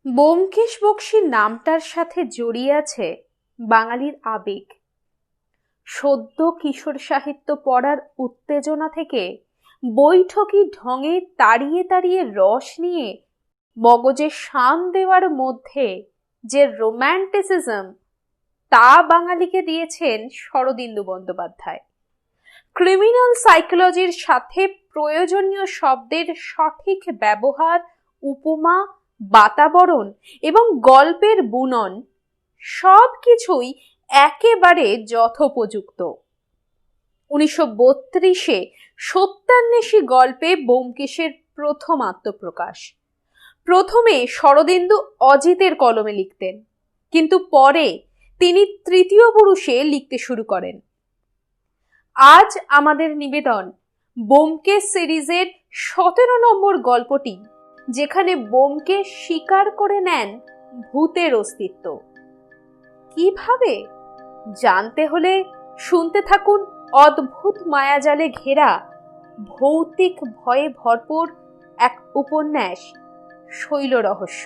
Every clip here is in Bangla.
ব্যোমকেশ বক্সী নামটার সাথে জড়িয়ে আছে বাঙালির আবেগ। সদ্য কিশোর সাহিত্য পড়ার উত্তেজনা থেকে বৈঠকি ঢঙে তাড়িয়ে তাড়িয়ে রস নিয়ে মগজে শান দেওয়ার মধ্যে যে রোম্যান্টিসিজম, তা বাঙালিকে দিয়েছেন শরদিন্দু বন্দ্যোপাধ্যায়। ক্রিমিনাল সাইকোলজির সাথে প্রয়োজনীয় শব্দের সঠিক ব্যবহার, উপমা, বাতাবরণ এবং গল্পের বুনন সব কিছুই একেবারে যথোপযুক্ত। 1932-এ সত্যান্বেষী গল্পে ব্যোমকেশের প্রথম আত্মপ্রকাশ। প্রথমে শরদিন্দু অজিতের কলমে লিখতেন, কিন্তু পরে তিনি তৃতীয় পুরুষে লিখতে শুরু করেন। আজ আমাদের নিবেদন ব্যোমকেশ সিরিজের 17 নম্বর গল্পটি, যেখানে ব্যোমকেশ স্বীকার করে নেন ভূতের অস্তিত্ব। কিভাবে জানতে হলে শুনতে থাকুন অদ্ভুত মায়াজালে ঘেরা, ভৌতিক ভয়ে ভরপুর এক উপন্যাস, শৈল রহস্য।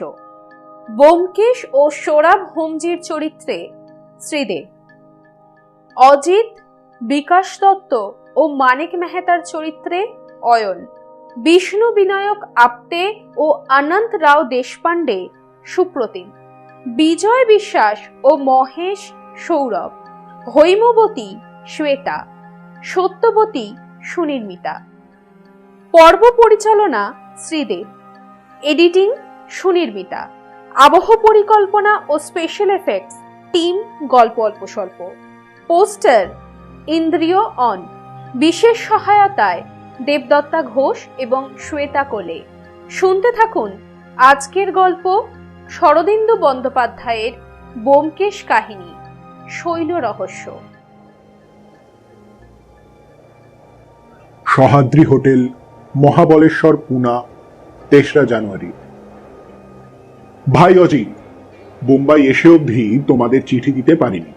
ব্যোমকেশ ও সোরাব হোমজির চরিত্রে শ্রীদেব, অজিত, বিকাশ দত্ত ও মানিক মেহতার চরিত্রে অয়ন, বিষ্ণু বিনায়ক আপ্তে ও অনন্ত রাও দেশপান্ডে সুপ্রতিম, বিজয় বিশ্বাস ও মহেশ সৌরভ, হৈমবতী শ্বেতা, সত্যবতী সুনির্মিতা। পর্ব পরিচালনা শ্রীদেব, এডিটিং সুনির্মিতা, আবহ পরিকল্পনা ও স্পেশাল এফেক্টস টিম গল্প অল্প স্বল্প, পোস্টার ইন্দ্রিয় অন, বিশেষ সহায়তায় দেবদত্তা ঘোষ এবং শ্বেতা কোলে। শুনতে থাকুন আজকের গল্প, শরদিন্দু বন্দ্যোপাধ্যায়ের ব্যোমকেশ কাহিনী, শৈল রহস্য। সহাদ্রি হোটেল, মহাবলেশ্বর, পুনা, 3রা জানুয়ারি। ভাই অজিত, বোম্বাই এসে অবধি তোমাদের চিঠি দিতে পারিনি।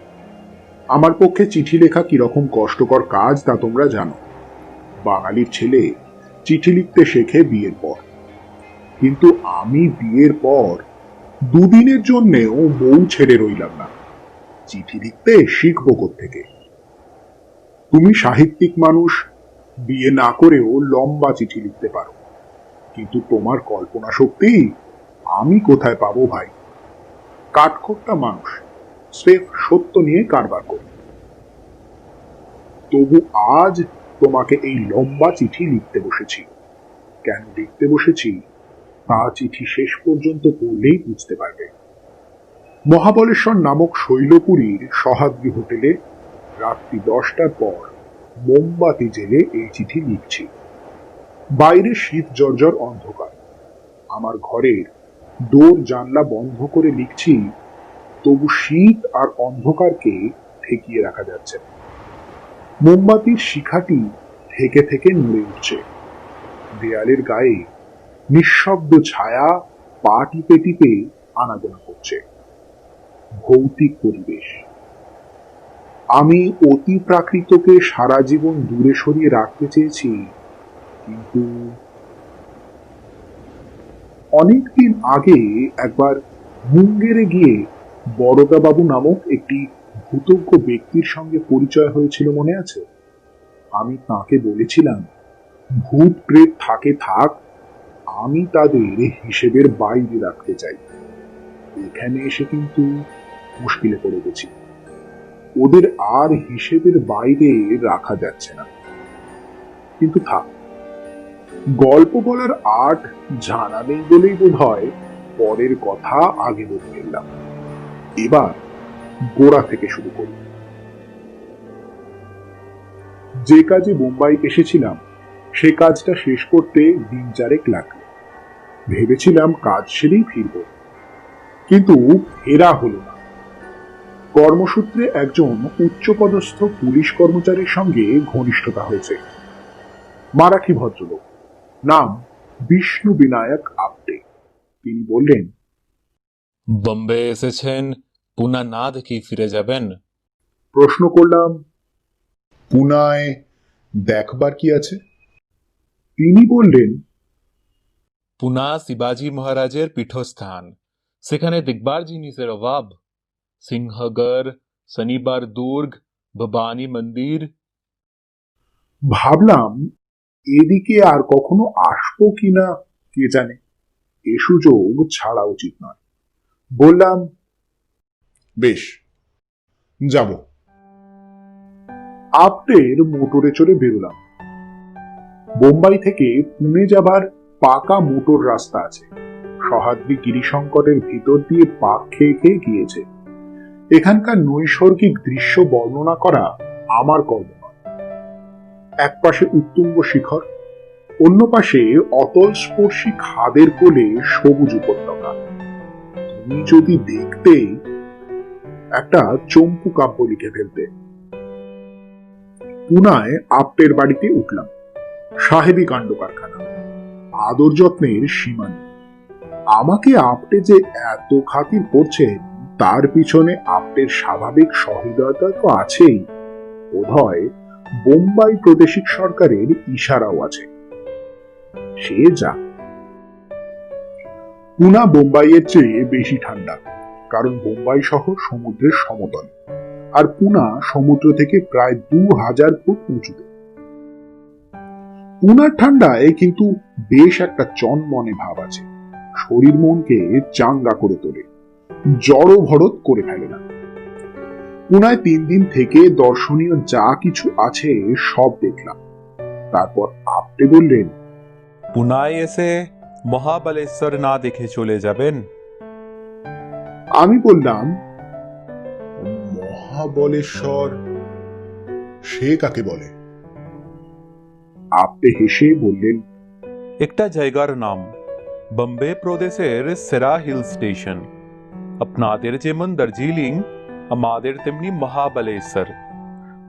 আমার পক্ষে চিঠি লেখা কিরকম কষ্টকর কাজ তা তোমরা জানো। বাঙালির ছেলে চিঠি লিখতে শেখে বিয়ের পর, কিন্তু আমি বিয়ের পর দুদিনের জন্যেও বউ ছেড়ে রইলাম না। চিঠি লিখতে শিখবো কোত্থেকে? তুমি সাহিত্যিক মানুষ, বিয়ে না করেও লম্বা চিঠি লিখতে পারো, কিন্তু তোমার কল্পনা শক্তি আমি কোথায় পাবো ভাই? কাঠখোট্টা মানুষ, স্রেফ সত্য নিয়ে কারবার করি। তবু আজ তোমাকে এই লম্বা চিঠি লিখতে বসেছি। কেন লিখতে বসেছি তা চিঠি শেষ পর্যন্ত পড়লেই বুঝতে পারবে। মহাবলেশ্বর নামক শৈলপুরীর সহাদ্রি হোটেলে রাত্রি 10টার পর মোমবাতি জেলে এই চিঠি লিখছি। বাইরে শীত জর্জর অন্ধকার। আমার ঘরের দোর জানলা বন্ধ করে লিখছি, তবু শীত আর অন্ধকারকে ঠেকিয়ে রাখা যাচ্ছে না। মোমবাতির শিখাটি থেকে থেকে নড়ে উঠছে। দেয়ালের গায়ে নিঃশব্দ ছায়া পা টিপে টিপে আনাগোনা করছে। ভৌতিক পরিবেশ। আমি অতি প্রাকৃতকে সারা জীবন দূরে সরিয়ে রাখতে চেয়েছি, কিন্তু অনেকদিন আগে একবার মুঙ্গেরে গিয়ে বড়দা বাবু নামক একটি ভূতজ্ঞ ব্যক্তির সঙ্গে পরিচয় হয়েছিল, মনে আছে? আমি তাকে বলেছিলাম, ভূত প্রেত থাকে থাক, আমি তাদের হিসেবের বাইরে রাখতে চাই। এখানে এসে কিন্তু মুশকিলে পড়ে গেছি। ওদের আর হিসেবের বাইরে রাখা যাচ্ছে না। কিন্তু থাক, গল্প বলার আর্ট জানা নেই বলেই বোধ হয় পরের কথা আগে বলে ফেললাম। এবার গোড়া থেকে শুরু করি। যে কাজে বোম্বাই এসেছিলাম সে কাজটা শেষ করতে দিন 4 লাগলো। ভেবেছিলাম কাজ সেরেই ফিরব, কিন্তু ফেরা হলো না। কর্মসূত্রে একজন উচ্চপদস্থ পুলিশ কর্মচারীর সঙ্গে ঘনিষ্ঠতা হয়েছে। মারাঠি ভদ্রলোক, নাম বিষ্ণু বিনায়ক আপ্তে। তিনি বললেন, বোম্বে এসেছেন, পুনা না দেখি ফিরে যাবেন? প্রশ্ন করলাম, পুনায় দেখবার কি আছে? তিনি বললেন, পুনা শিবাজি মহারাজের পীঠস্থান, সেখানে দেখবার জিনিসের অভাব। সিংহগড়, শনিবার দুর্গ, ভবানী মন্দির। ভাবলাম এদিকে আর কখনো আসবো কিনা কে জানে, এ সুযোগ ছাড়া উচিত নয়। বললাম, বেশ, যাব। আপ্টের মোটরে চড়ে বেরোলাম। বোম্বাই থেকে পুনে যাবার পাকা মোটর রাস্তা আছে। সহ্যাদ্রি গিরিশঙ্করের ভিতর দিয়ে পাক খেয়ে খেয়ে গিয়েছে। এখানকার নৈসর্গিক দৃশ্য বর্ণনা করা আমার কর্ম নয়। এক পাশে উত্তুঙ্গ শিখর, অন্য পাশে অতল স্পর্শী খাদের কোলে সবুজ উপত্যকা। তুমি যদি দেখতে, একটা চম্পু কাব্য লিখে ফেলতে। পুনায় আপ্টের বাড়িতে উঠলাম। সাহেবী কাণ্ড কারখানা, আদর যত্নের সীমা নেই। আমাকে আপ্টে যে এত খাতির করছে, তার পিছনে আপ্টের স্বাভাবিক সহৃদয়তা তো আছেই, বোধহয় বোম্বাই প্রাদেশিক সরকারের ইশারাও আছে। সে যা। পুনা বোম্বাইয়ের চেয়ে বেশি ঠান্ডা, কারণ বোম্বাই শহর সমুদ্রের সমতল, আর পুনা সমুদ্র থেকে প্রায় 2000 ফুট উঁচুতে। পুনার ঠান্ডায় কিন্তু বেশ একটা চনমনে ভাব আছে। শরীর মনকে চাঙ্গা করে তোলে, জড়ো ভরত করে ফেলে না। পুনায় 3 দিন থেকে দর্শনীয় যা কিছু আছে সব দেখলাম। তারপর আপনি বললেন, পুনায় এসে মহাবালেশ্বর না দেখে চলে যাবেন? আমি বললাম, মহাবলেশ্বর সে কাকে বলে? আপনি হেসে বললেন, একটা জায়গার নাম, বোম্বে প্রদেশের সেরা হিল স্টেশন। আপনাদের যেমন দার্জিলিং, আমাদের তেমনি মহাবালেশ্বর।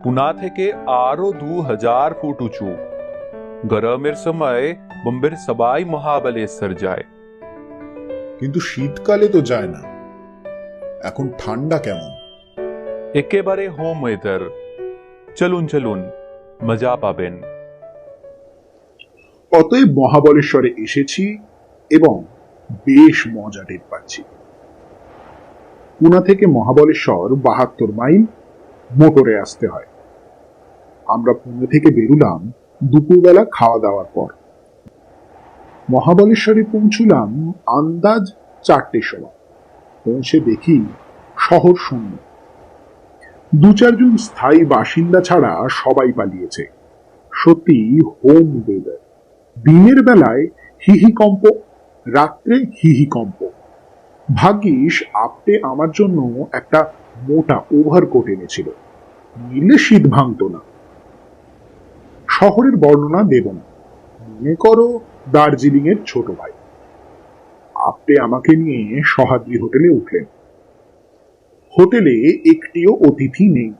পুনা থেকে আরো 2000 ফুট উঁচু। গরমের সময় বোম্বের সবাই মহাবালেশ্বর যায়। কিন্তু শীতকালে তো যায় না। এখন ঠান্ডা কেমন? একেবারে হোম ওয়েদার। চলুন চলুন, মজা পাবেন। অতএব মহাবলেশ্বরে এসেছি এবং বেশ মজা টের পাচ্ছি। পুনা থেকে মহাবলেশ্বর 72 মাইল, মোটরে আসতে হয়। আমরা পুনে থেকে বেরুলাম দুপুরবেলা খাওয়া দাওয়ার পর। মহাবলেশ্বরে পৌঁছলাম আন্দাজ 4টের সময়। পৌঁছে দেখি শহর শূন্য। 2-4 জন স্থায়ী বাসিন্দা ছাড়া সবাই পালিয়েছে। সত্যি হোম ওয়েদার। দিনের বেলায় হিহিকম্প, রাত্রে হিহিকম্প। ভাগ্যিস আপনি আমার জন্য একটা মোটা ওভারকোট এনেছিল, নিলে শীত ভাঙতো না। শহরের বর্ণনা দেব না, মনে করো দার্জিলিং এর ছোট ভাই। আপনি আমাকে নিয়ে সহ্যাদ্রি হোটেলে উঠলেন। হোটেলে একটিও অতিথি নেই,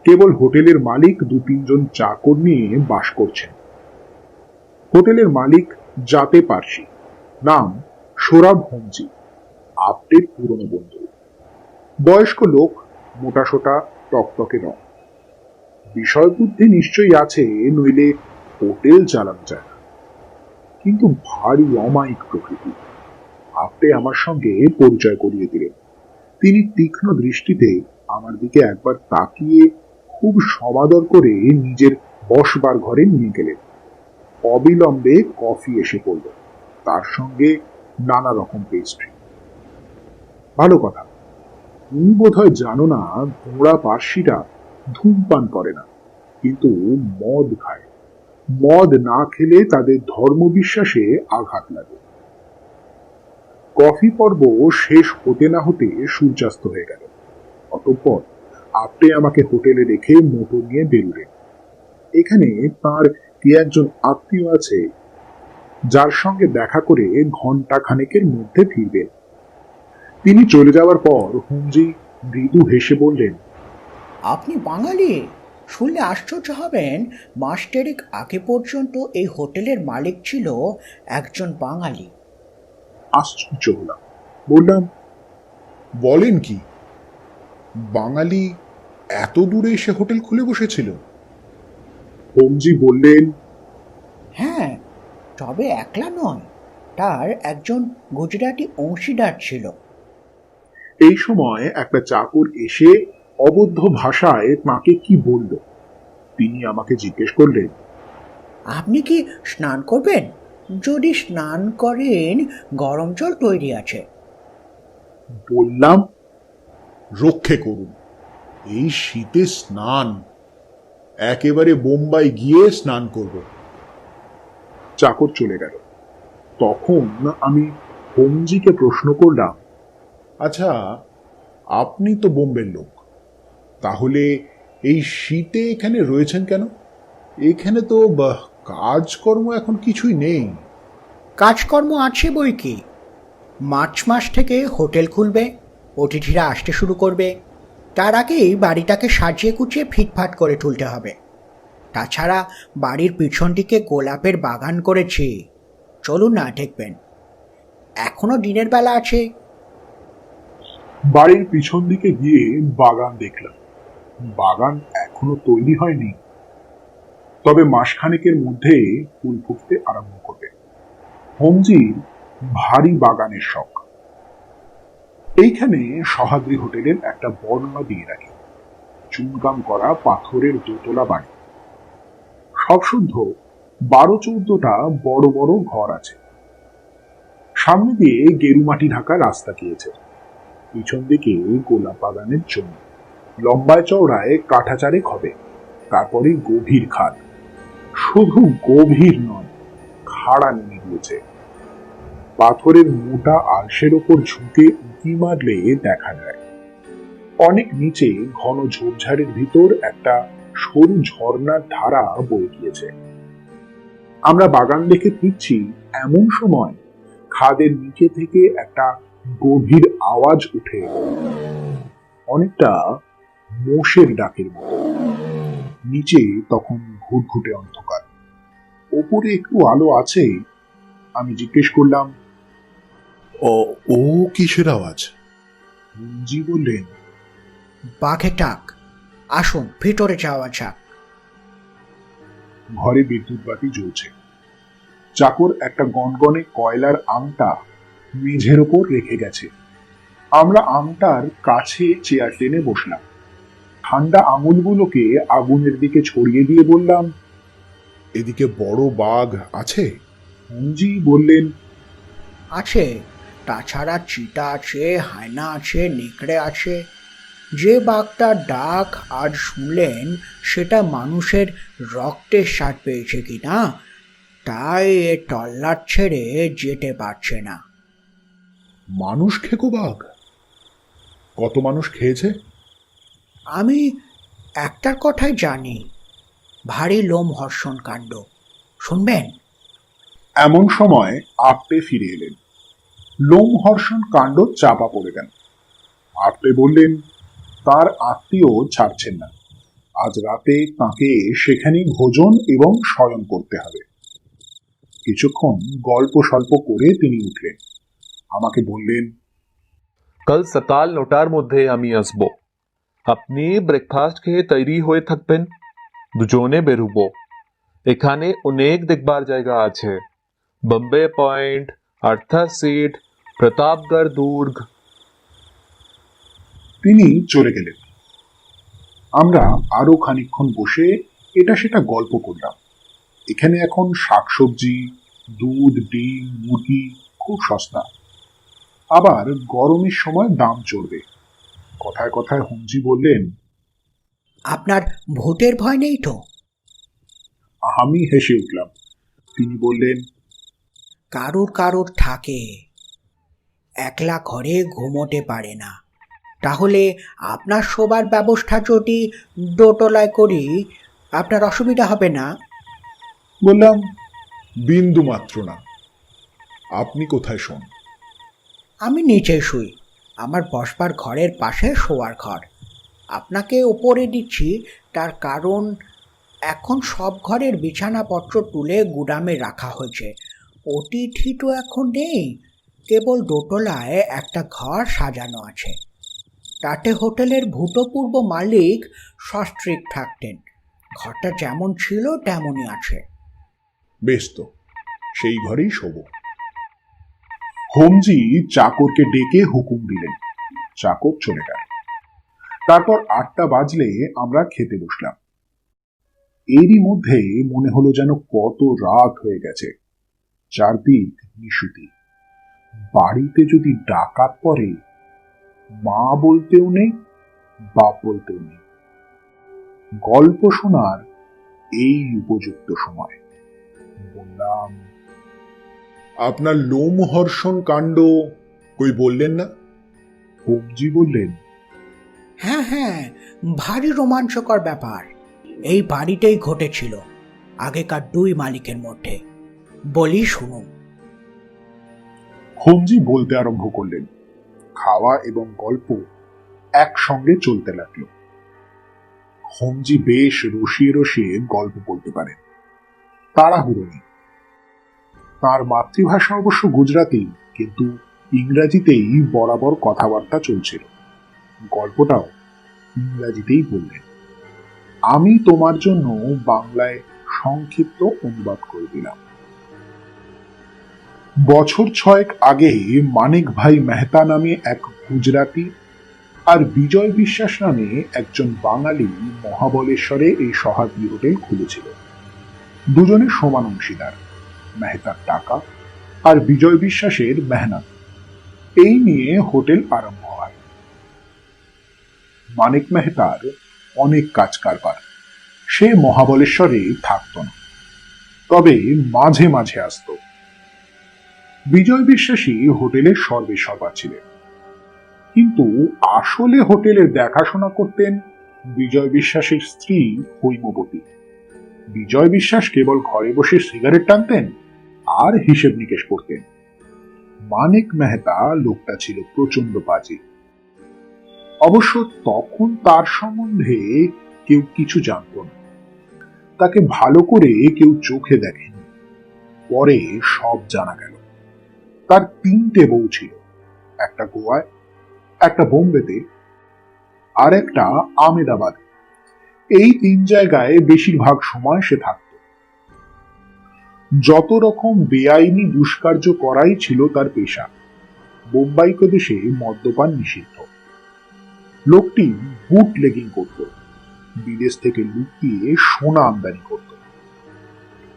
কেবল হোটেলের মালিক 2-3 জন চাকর নিয়ে বাস করছেন। হোটেলের মালিক জাতে পারসি, নাম সোরাব হোমজি, আপটের পুরনো বন্ধু। বয়স্ক লোক, মোটাসোটা, টকটকে রং। বিষয় বুদ্ধি নিশ্চয়ই আছে, নইলে হোটেল চালানো যায় না। কিন্তু ভারী অমায়িক প্রকৃতি। আপনি আমার সঙ্গে পরিচয় করিয়ে দিলেন। তিনি তীক্ষ্ণ দৃষ্টিতে আমার দিকে একবার তাকিয়ে খুব সমাদর করে নিজের বসবার ঘরে নিয়ে গেলেন। অবিলম্বে কফি এসে পড়ল, তার সঙ্গে নানা রকম পেস্ট্রি। ভালো কথা, তুমি বোধহয় জানো না, ঘোড়া পার্সিরা ধূমপান করে না, কিন্তু মদ খায়। মদ না খেলে তাদের ধর্মবিশ্বাসে আঘাত লাগে। কফি পর্ব শেষ হতে না হতে সূর্যাস্ত হয়ে গেল। অতঃপর আপনি আমাকে হোটেলে রেখে মোটর নিয়ে বেরুলেন। এখানে তার কি একজন আত্মীয় আছে, যার সঙ্গে দেখা করে ঘন্টা খানেকের মধ্যে ফিরবেন। তিনি চলে যাওয়ার পর হুমজি মৃদু হেসে বললেন, আপনি বাঙালি? শুনলে আশ্চর্য হবেন, মাস 10 আগে পর্যন্ত এই হোটেলের মালিক ছিল একজন বাঙালি। আশ্চর্য হলাম। বললাম, বলেন কি, বাঙালি এত দূরে এসে হোটেল খুলে বসেছিল? হুমজি বললেন, হ্যাঁ, তবে একলা নয়, তার একজন গুজরাটি অংশীদার ছিল। এই সময় একটা চাকর এসে অবদ্ধ ভাষায় তাকে কি বলল। তিনি আমাকে জিজ্ঞেস করলেন, আপনি কি স্নান করবেন? যদি স্নান করেন, গরম জল তৈরি আছে। বললাম, রক্ষে করুন, এই শীতে স্নান, একেবারে বোম্বাই গিয়ে স্নান করব। চাকর চলে গেল। তখন আমি হোমজিকে প্রশ্ন করলাম, আচ্ছা, আপনি তো বোম্বের লোক, তাহলে এই শীতে এখানে রয়েছেন কেন? এখানে তো কাজকর্ম এখন কিছুই নেই। কাজকর্ম আছে বই কি। মার্চ মাস থেকে হোটেল খুলবে, অতিথিরা আসতে শুরু করবে। তার আগেই বাড়িটাকে সাজিয়ে গুছিয়ে ফিটফাট করে তুলতে হবে। তাছাড়া বাড়ির পিছন দিকে গোলাপের বাগান করেছি, চলুন না দেখবেন। এখনো দিনের বেলা আছে। বাড়ির পিছন দিকে গিয়ে বাগান দেখলাম। বাগান এখনো তৈরি হয়নি, তবে মাসখানেকের মধ্যে ফুল ফুটতে আরম্ভ করবে। হোমজির ভারী বাগানের শখ। এইখানে সহাদ্রি হোটেলের একটা বর্ণনা দিয়ে রাখি। চুনকাম করা পাথরের দোতলা বাড়ি, সব শুদ্ধ 12-14টা বড় বড় ঘর আছে। সামনে দিয়ে গেরুমাটি ঢাকা রাস্তা গিয়েছে, পিছন দিকে গোলাপ বাগানের জন্য। লম্বায় চওড়ায় কাঠাচারেক হবে, তারপরে গভীর খাদ। শুধু গভীর নয়, খাড়া নেমে গিয়েছে। পাথরের মোটা আলসের ওপর ঝুঁকে উঁকি মারলে দেখা যায় অনেক নিচে ঘন ঝোপঝাড়ের ভিতর একটা সরু ঝর্ণার ধারা বয়ে গিয়েছে। আমরা বাগান দেখে ফিরছি, এমন সময় খাদের নিচে থেকে একটা গভীর আওয়াজ উঠে এলো, অনেকটা মোষের ডাকের মতো। নিচে তখন ঘুটঘুটে অন্ধকার, ওপরে একটু আলো আছে। আমি জিজ্ঞেস করলাম, ও ও কিসের আওয়াজ? জি বললেন, বাঘে টাক, আসুন ভিতরে যাওয়া যাক। ঘরে বিদ্যুৎ বাতি জ্বলছে। চাকর একটা গনগনে কয়লার আংটা মেঝের ওপর রেখে গেছে। আমরা আংটার কাছে চেয়ার টেনে বসলাম। ঠান্ডা আঙুলগুলোকে আগুনের দিকে ছড়িয়ে দিয়ে বললাম, এদিকে বড় বাঘ আছে? জি বললেন, আছে, তাছাড়া চিতা আছে, হায়না আছে, নেকড়ে আছে। যে বাঘটার ডাক আজ শুনলেন, সেটা মানুষের রক্তের স্বাদ পেয়েছে কিনা, তাই এ তল্লাট ছেড়ে যেতে পারছে না। মানুষ খেকো বাঘ? কত মানুষ খেয়েছে? আমি একটার কথাই জানি, ভারী লোমহর্ষণ কাণ্ড। শুনবেন? এমন সময় আপটে ফিরে এলেন। লোমহর্ষণ কাণ্ড চাপা পড়ে গেল। আপটে বললেন, তার আত্মীয় ছাড়ছেন না, আজ রাতে তাকে সেখানেই ভোজন এবং শয়ন করতে হবে। কিছুক্ষণ গল্প স্বল্প করে তিনি উঠলেন, আমাকে বললেন, কাল সকাল 9টার মধ্যে আমি আসব। আপনি ব্রেকফাস্ট খেয়ে তৈরি হয়ে থাকবেন, দুজনে বেরুব। এখানে অনেক দেখবার জায়গা আছে, Bombay point, Arthur seat, Pratapgarh দুর্গ। তিনি চলে গেলেন। আমরা আরো খানিকক্ষণ বসে এটা সেটা গল্প করলাম। এখানে এখন শাকসবজি, দুধ, ডিম, মুরগি খুব সস্তা। আবার গরমের সময় দাম চড়বে। কথায় কথায় হুমজি বললেন, আপনার ভূতের ভয় নেই তো? আমি হেসে উঠলাম। তিনি বললেন, কারুর কারুর থাকে, একলা ঘরে ঘুমোতে পারে না। তাহলে আপনার শোবার ব্যবস্থা যদি দোতলায় করি, আপনার অসুবিধা হবে না? বললাম, বিন্দু মাত্র না। আপনি কোথায় শোন? আমি নিচে শুই, আমার বসবার ঘরের পাশে শোয়ার ঘর। আপনাকে ওপরে দিচ্ছি, তার কারণ এখন সব ঘরের বিছানাপত্র তুলে গুদামে রাখা হয়েছে। অতিথি তো এখন নেই, কেবল দোতলায় একটা ঘর সাজানো আছে। তাতে হোটেলের ভূতপূর্ব মালিক সস্ত্রীক থাকতেন। ঘরটা যেমন ছিল তেমনই আছে। বেশ তো, সেই ঘরেই শোবো। হোমজি চাকরকে ডেকে হুকুম দিলেন। চাকর চলে গেল। তারপর 8টা বাজলে আমরা খেতে বসলাম। এরই মধ্যে মনে হলো যেন কত রাত হয়ে গেছে। চারদিক নিশুতি। বাড়িতে যদি ডাকাত পড়ে, মা বলতেও নেই, বাপ বলতেও নেই। গল্প শোনার এই উপযুক্ত সময়। বললাম, আপনার লোমহর্ষণ কাণ্ড কই বললেন না? হোমজি বললেন, হ্যাঁ হ্যাঁ, ভারী রোমাঞ্চকর ব্যাপার। এই বাড়িতেই ঘটেছিল, আগেকার 2 মালিকের মধ্যে। বলি শুনুন। হোমজি বলতে আরম্ভ করলেন। খাওয়া এবং গল্প একসঙ্গে চলতে লাগলো। হোমজি বেশ রসিয়ে রসিয়ে গল্প বলতে পারেন, তাড়াহুড়ো নেই। তার মাতৃভাষা অবশ্য গুজরাটি, কিন্তু ইংরাজিতেই বরাবর কথাবার্তা চলছিল। গল্পটাও ইংরাজিতেই বললেন। আমি তোমার জন্য বাংলায় সংক্ষিপ্ত অনুবাদ করে দিলাম। বছর 6 আগে মানিক ভাই মেহতা নামে এক গুজরাটি আর বিজয় বিশ্বাস নামে একজন বাঙালি মহাবলেশ্বরে এই সহাদ্রি হোটেল খুলেছিল। দুজনে সমান অংশীদার। মেহতার টাকা আর বিজয় বিশ্বাসের মেহনত, এই নিয়ে হোটেল আরম্ভ হয়। মানিক মেহতার অনেক কাজ কারবার। সে মহাবলেশ্বরে থাকত না, তবে মাঝে মাঝে আসত। বিজয় বিশ্বাসী হোটেলের সর্বেসর্বা ছিলেন, কিন্তু আসলে হোটেলের দেখাশোনা করতেন বিজয় বিশ্বাসের স্ত্রী হৈমবতী। বিজয় বিশ্বাস কেবল ঘরে বসে সিগারেট টানতেন আর হিসেব নিকেশ করতেন। মানিক মেহতা লোকটা ছিল প্রচন্ড বাজে। অবশ্য তখন তার সম্বন্ধে কেউ কিছু জানত না। তাকে ভালো করে কেউ চোখে দেখেনি। পরে সব জানা গেল। তার 3টে বউ ছিল, একটা গোয়ায়, একটা বোম্বেতে, আর একটা আমেদাবাদে। এই 3 জায়গায় বেশিরভাগ সময় সে থাকত। যত রকম বেআইনি দুষ্কার্য করাই ছিল তার পেশা। বোম্বাই প্রদেশে মদ্যপান নিষিদ্ধ। লোকটি বুট লেগিং করত, বিদেশ থেকে লুকিয়ে সোনা আমদানি করত।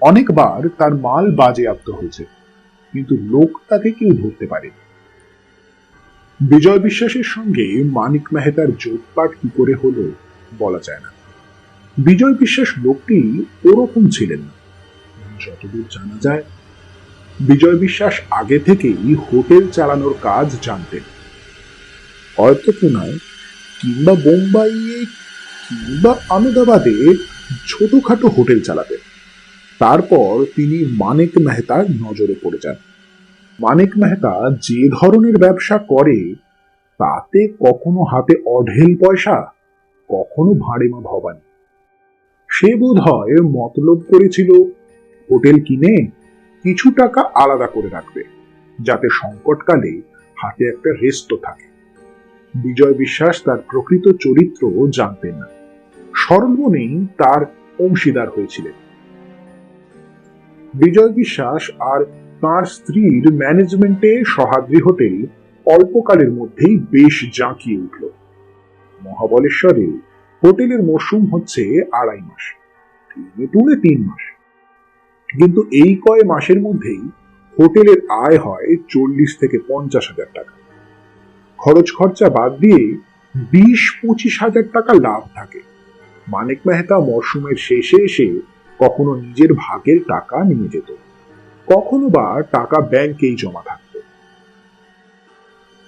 অনেকবার তার মাল বাজেয়াপ্ত হয়েছে, কিন্তু লোক তাকে কেউ ধরতে পারেনি। বিজয় বিশ্বাসের সঙ্গে মানিক মেহতার জোটপাট কি করে হলো বলা যায় না। বিজয় বিশ্বাস লোকটি ওরকম ছিলেন না। যতদূর জানা যায়, বিজয় বিশ্বাস আগে থেকেই হোটেল চালানোর কাজ জানতেন। হয়তো পুনায় কিংবা বোম্বাইয়ে কিংবা আমেদাবাদে ছোটখাটো হোটেল চালাতেন। তারপর তিনি মানিক মেহতার নজরে পড়ে যান। মানিক মেহতা যে ধরনের ব্যবসা করে, তাতে কখনো হাতে অঢেল পয়সা, কখনো ভাঁড়েমা ভবানী। সে বোধ হয় মতলব করেছিল হোটেল কিনে কিছু টাকা আলাদা করে রাখবে, যাতে সংকটকালে হাতে একটা রেস্ট থাকে। বিজয় বিশ্বাস তার প্রকৃত চরিত্র জানতেন না। সর্বনেই তার অংশীদার হয়েছিলেন। বিজয় বিশ্বাস আর তার স্ত্রীর ম্যানেজমেন্টে সহাদ্রি হোটেল অল্পকালের মধ্যেই বেশ জাঁকিয়ে উঠল। মহাবলেশ্বরে হোটেলের মরশুম হচ্ছে 2.5 মাস, টুনে 3 মাস, কিন্তু এই কয় মাসের মধ্যেই হোটেলের আয় হয় 40 থেকে 50 হাজার টাকা। খরচ খরচা বাদ দিয়ে 20-25 হাজার টাকা লাভ থাকে। মানিক মেহতা মরশুমের শেষে এসে কখনো নিজের ভাগের টাকা নিয়ে যেত, কখনো বা টাকা ব্যাংকেই জমা থাকত।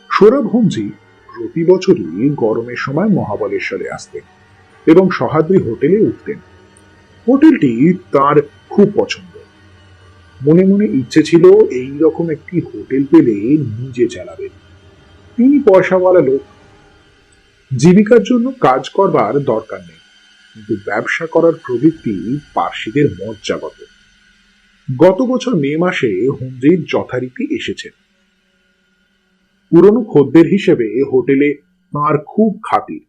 সৌরভ হোমজি প্রতি বছরই গরমের সময় মহাবলেশ্বরে আসতেন এবং সহাদ্রি হোটেলে উঠতেন। হোটেলটি তার খুব পছন্দ। মনে মনে ইচ্ছে ছিল এই রকম একটি হোটেল পেলে নিজে চালাবেন। তিনি পয়সাওয়ালা লোক, জীবিকার জন্য কাজ করবার দরকার নেই, কিন্তু ব্যবসা করার প্রবৃত্তি পার্সিদের মজ্জাগত। গত বছর মে মাসে হোমজির যথারীতি এসেছেন। পুরনো খদ্দের হিসেবে হোটেলে তাঁর খুব খাতির।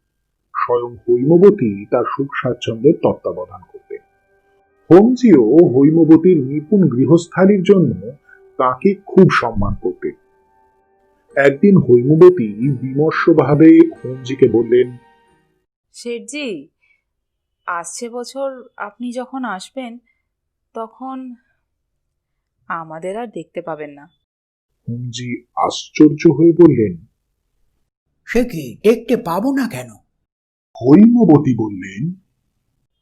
স্বয়ং হৈমবতী তার সুখ স্বাচ্ছন্দ্যের তত্ত্বাবধান করতেন। হোমজিও হৈমবতীর নিপুণ গৃহস্থালির জন্য তাকে খুব সম্মান করতেন। একদিন হৈমবতী বিমর্ষভাবে হোমজিকে বললেন, শেঠজি, আসছে বছর আপনি যখন আসবেন তখন আমাদের আর দেখতে পাবেন না। হোমজি আশ্চর্য হয়ে বললেন। সে কি, দেখতে পাবো না কেন? হৈমবতী বললেন,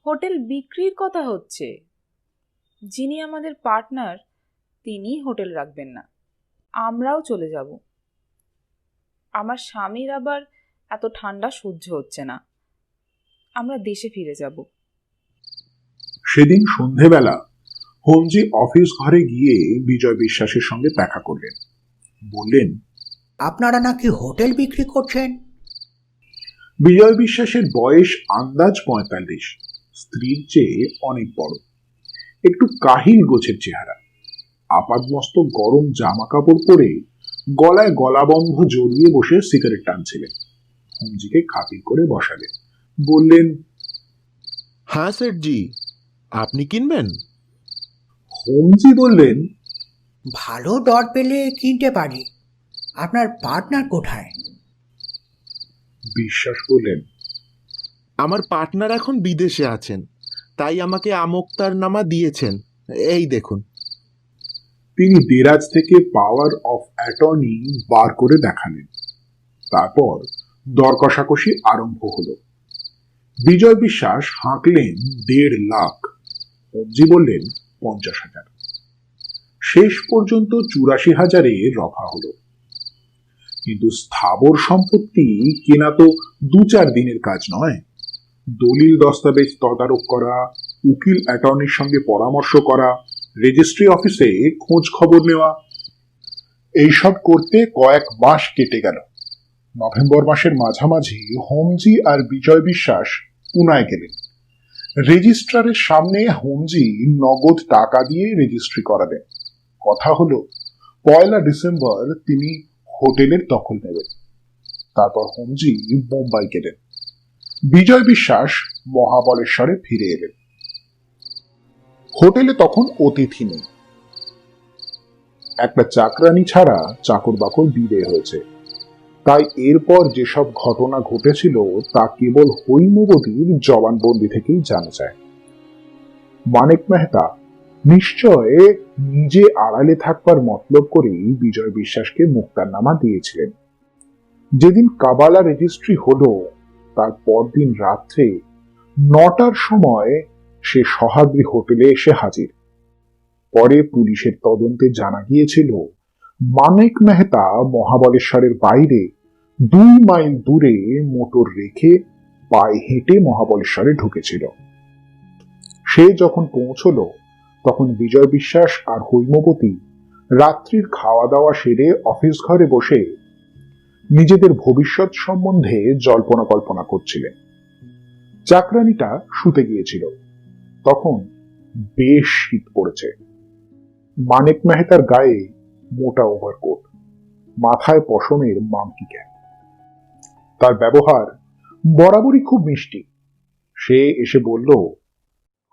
হোটেল বিক্রির কথা হচ্ছে। যিনি আমাদের পার্টনার তিনি হোটেল রাখবেন না, আমরাও চলে যাব। আমার স্বামীর আবার এত ঠান্ডা সহ্য হচ্ছে না, আমরা দেশে ফিরে যাব। সেদিন সন্ধেবেলা হোমজি অফিস ঘরে গিয়ে বিজয় বিশ্বাসের সঙ্গে দেখা করলেন। বললেন, আপনারা নাকি হোটেল বিক্রি করছেন? বিজয় বিশ্বাসের বয়স আন্দাজ 45, স্ত্রীর চেয়ে অনেক বড়, একটু কাহিল গোছের চেহারা, আপাদমস্তক গরম জামা কাপড় পরে গলায় গলাবন্ধ জড়িয়ে বসে সিগারেট টানছিলেন। হোমজিকে খাতির করে বসালেন। বললেন, হ্যাঁ সেঠজি, আপনি কিনবেন? হোমজি বললেন, ভালো দর পেলে কিনতে পারি। আপনার পার্টনার কোথায়? বিশ্বাস বললেন, আমার পার্টনার এখন বিদেশে আছেন, তাই আমাকে আমোক্তারনামা দিয়েছেন, এই দেখুন। তিনি দেরাজ থেকে পাওয়ার অফ অ্যাটর্নি বার করে দেখালেন। তারপর দর কষাকষি আরম্ভ হলো। বিজয় বিশ্বাস হাঁকলেন 1.5 লাখ, হোমজি বললেন 50,000। শেষ পর্যন্ত 84,000-এ রফা হলো। কিন্তু স্থাবর সম্পত্তি কেনা তো 2-4 দিনের কাজ নয়। দলিল দস্তাবেজ তদারক করা, উকিল অ্যাটর্নির সঙ্গে পরামর্শ করা, রেজিস্ট্রি অফিসে খোঁজ খবর নেওয়া, এইসব করতে কয়েক মাস কেটে গেল। নভেম্বর মাসের মাঝামাঝি হোমজি আর বিজয় বিশ্বাস পুনায় গেলেন। রেজিস্ট্রারের সামনে হোমজি নগদ টাকা দিয়ে রেজিস্ট্রি করালেন। কথা হলো 1 ডিসেম্বর তিনি হোটেলের দখল নেবেন। তারপর হোমজি বোম্বাই গেলেন। বিজয় বিশ্বাস মহাবলেশ্বরে ফিরে এলেন। হোটেলে তখন অতিথি নেই, একটা চাকরানি ছাড়া চাকর বাকর বিদেয় হয়েছে। তাই এরপর যেসব ঘটনা ঘটেছিল তা কেবল হৈমবতীর জবানবন্দি থেকেই জানা যায়। মানিক মেহতা নিশ্চয় নিজে আড়ালে থাকবার মতলব করেই বিজয় বিশ্বাসকে মুক্তারনামা দিয়েছিলেন। যেদিন কাবালা রেজিস্ট্রি হলো তার পরদিন রাত্রে 9টার সময় সে সহাদ্রি হোটেলে এসে হাজির। পরে পুলিশের তদন্তে জানা গিয়েছিল মানিক মেহতা মহাবলেশ্বরের বাইরে 2 মাইল দূরে মোটর রেখে পায়ে হেঁটে মহাবলেশ্বরে ঢুকেছিল। সে যখন পৌঁছলো তখন বিজয় বিশ্বাস আর হৈমবতী রাত্রির খাওয়া দাওয়া সেরে অফিস ঘরে বসে নিজেদের ভবিষ্যৎ সম্বন্ধে জল্পনা কল্পনা করছিলেন। চাকরানিটা শুতে গিয়েছিল। তখন বেশ শীত পড়েছে। মানিক মেহতার গায়ে মোটা ওভারকোট, মাথায় পশমের মাংকি ক্যাপ। তার ব্যবহার বরাবরই খুব মিষ্টি। সে এসে বলল,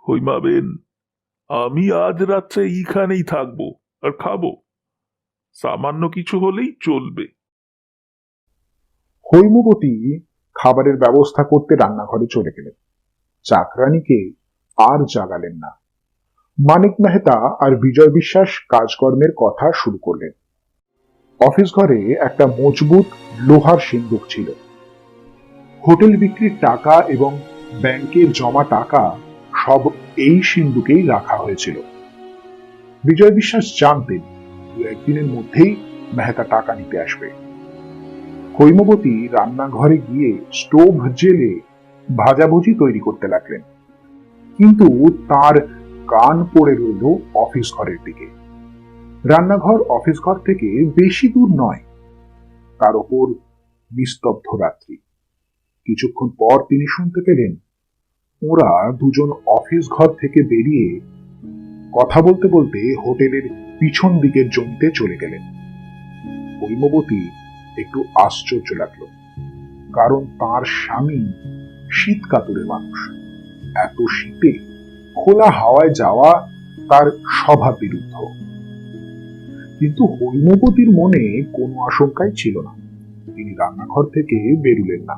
হৈমাবেন, আমি আজ রাত্রে এইখানেই থাকবো আর খাবো, সামান্য কিছু হলেই চলবে। হৈমবতী খাবারের ব্যবস্থা করতে রান্নাঘরে চলে গেলেন। চাকরানিকে আর জাগালেন না। মানিক মেহতা আর বিজয় বিশ্বাস কাজকর্মের কথা শুরু করলেন। অফিস ঘরে একটা মজবুত লোহার সিন্দুক ছিল। হোটেল বিক্রির টাকা এবং ব্যাংকের জমা টাকা সব এই সিন্দুকেই রাখা হয়েছিল। বিজয় বিশ্বাস জানতেন 2-1 দিনের মধ্যেই মেহতা টাকা নিতে আসবে। হৈমবতী রান্নাঘরে গিয়ে স্টোভ জেলে ভাজাভুজি তৈরি করতে লাগলেন, কিন্তু তার কান পড়ে রইল অফিস ঘরের দিকে। রান্নাঘর অফিস ঘর থেকে বেশি দূর নয়। তার ওপর নিস্তব্ধ রাত্রি। কিছুক্ষণ পর তিনি শুনতে পেলেন ওরা দুজন অফিস ঘর থেকে বেরিয়ে কথা বলতে বলতে হোটেলের পিছন দিকের জমিতে চলে গেলেন। হৈমবতী একটু আশ্চর্য লাগলো, কারণ তার স্বামী শীত কাতুরে মানুষ। এত শীতে খোলা হাওয়ায় যাওয়া তার স্বভাব বিরুদ্ধ। কিন্তু হৈমবতীর মনে কোনো আশঙ্কাই ছিল না। তিনি রান্নাঘর থেকে বেরুলেন না,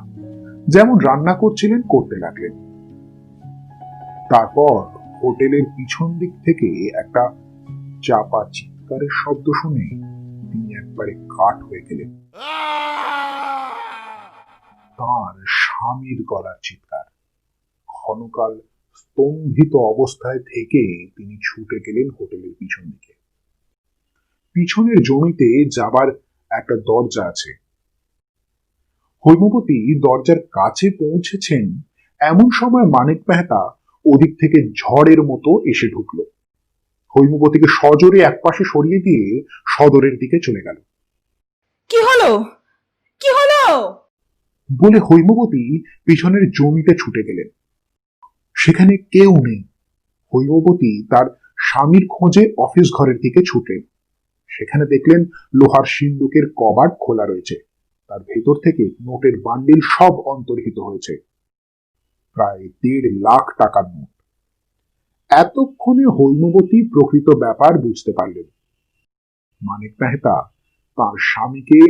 যেমন রান্না করছিলেন করতে লাগলেন। তারপর হোটেলের পিছন দিক থেকে একটা চাপা চিৎকারের শব্দ শুনে তিনি একবারে কাঠ হয়ে গেলেন। তাঁর স্বামীর গলার চিৎকার। ক্ষণকাল স্তম্ভিত অবস্থায় থেকে তিনি ছুটে গেলেন হোটেলের পিছন দিকে। পিছনের জমিতে যাবার একটা দরজা আছে। হৈমবতী দরজার কাছে পৌঁছেছেন এমন সময় মানিক মেহতা ওদিক থেকে ঝড়ের মতো এসে ঢুকল। হৈমবতীকে সজোরে একপাশে সরিয়ে দিয়ে সদরের দিকে চলে গেল। কি হলো, কি হলো বলে হৈমবতী পিছনের জমিতে ছুটে গেলেন। সেখানে কেউ নেই। হৈমবতী তার স্বামীর খোঁজে অফিস ঘরের দিকে ছুটলেন। সেখানে দেখলেন লোহার সিন্দুকের কবাট খোলা রয়েছে। তার ভেতর থেকে নোটের বান্ডিল সব অন্তর্হিত হয়েছে, প্রায় 1.5 লাখ টাকার নোট। এতক্ষণে হৈমবতী প্রকৃত ব্যাপার বুঝতে পারলেন। মানিক মেহতা তার স্বামীকে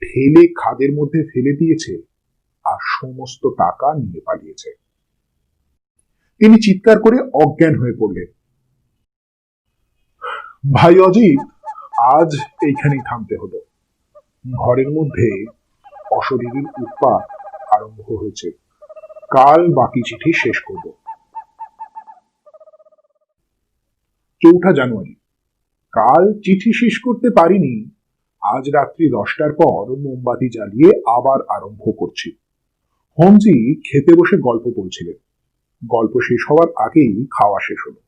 ঠেলে খাদের মধ্যে ফেলে দিয়েছে আর সমস্ত টাকা নিয়ে পালিয়েছে। তিনি চিৎকার করে অজ্ঞান হয়ে পড়লেন। ভাই অজিত, আজ এইখানেই থামতে হলো। ঘরের মধ্যে অশরীরীর উৎপাত আরম্ভ হয়েছে। কাল বাকি চিঠি শেষ করব। 4 জানুয়ারি। কাল চিঠি শেষ করতে পারিনি। আজ রাত্রি 10টার পর মোমবাতি জ্বালিয়ে আবার আরম্ভ করছি। হোমজি খেতে বসে গল্প বলছিলেন। গল্প শেষ হওয়ার আগেই খাওয়া শেষ হলো।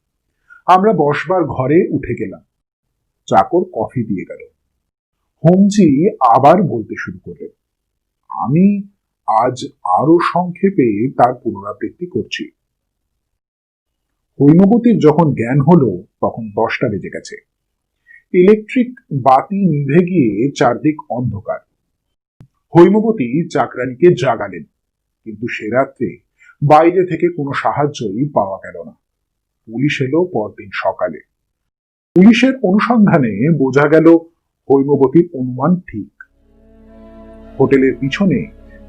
আমরা বসবার ঘরে উঠে গেলাম। চাকর কফি দিয়ে গেল। হোমজি আবার বলতে শুরু করলেন। আমি আজ আরো সংক্ষেপে তার পুনরাবৃত্তি করছি। হৈমবতীর যখন জ্ঞান হলো তখন 10টা বেজে গেছে। ইলেকট্রিক বাতি নিভে গিয়ে চারদিক অন্ধকার। হৈমবতী চাকরানিকে জাগালেন, কিন্তু সে রাত্রে বাইরে থেকে কোনো সাহায্যই পাওয়া গেল না। পুলিশ এলো পরদিন সকালে। পুলিশের অনুসন্ধানে বোঝা গেল হৈমবতীর অনুমান ঠিক। হোটেলের পিছনে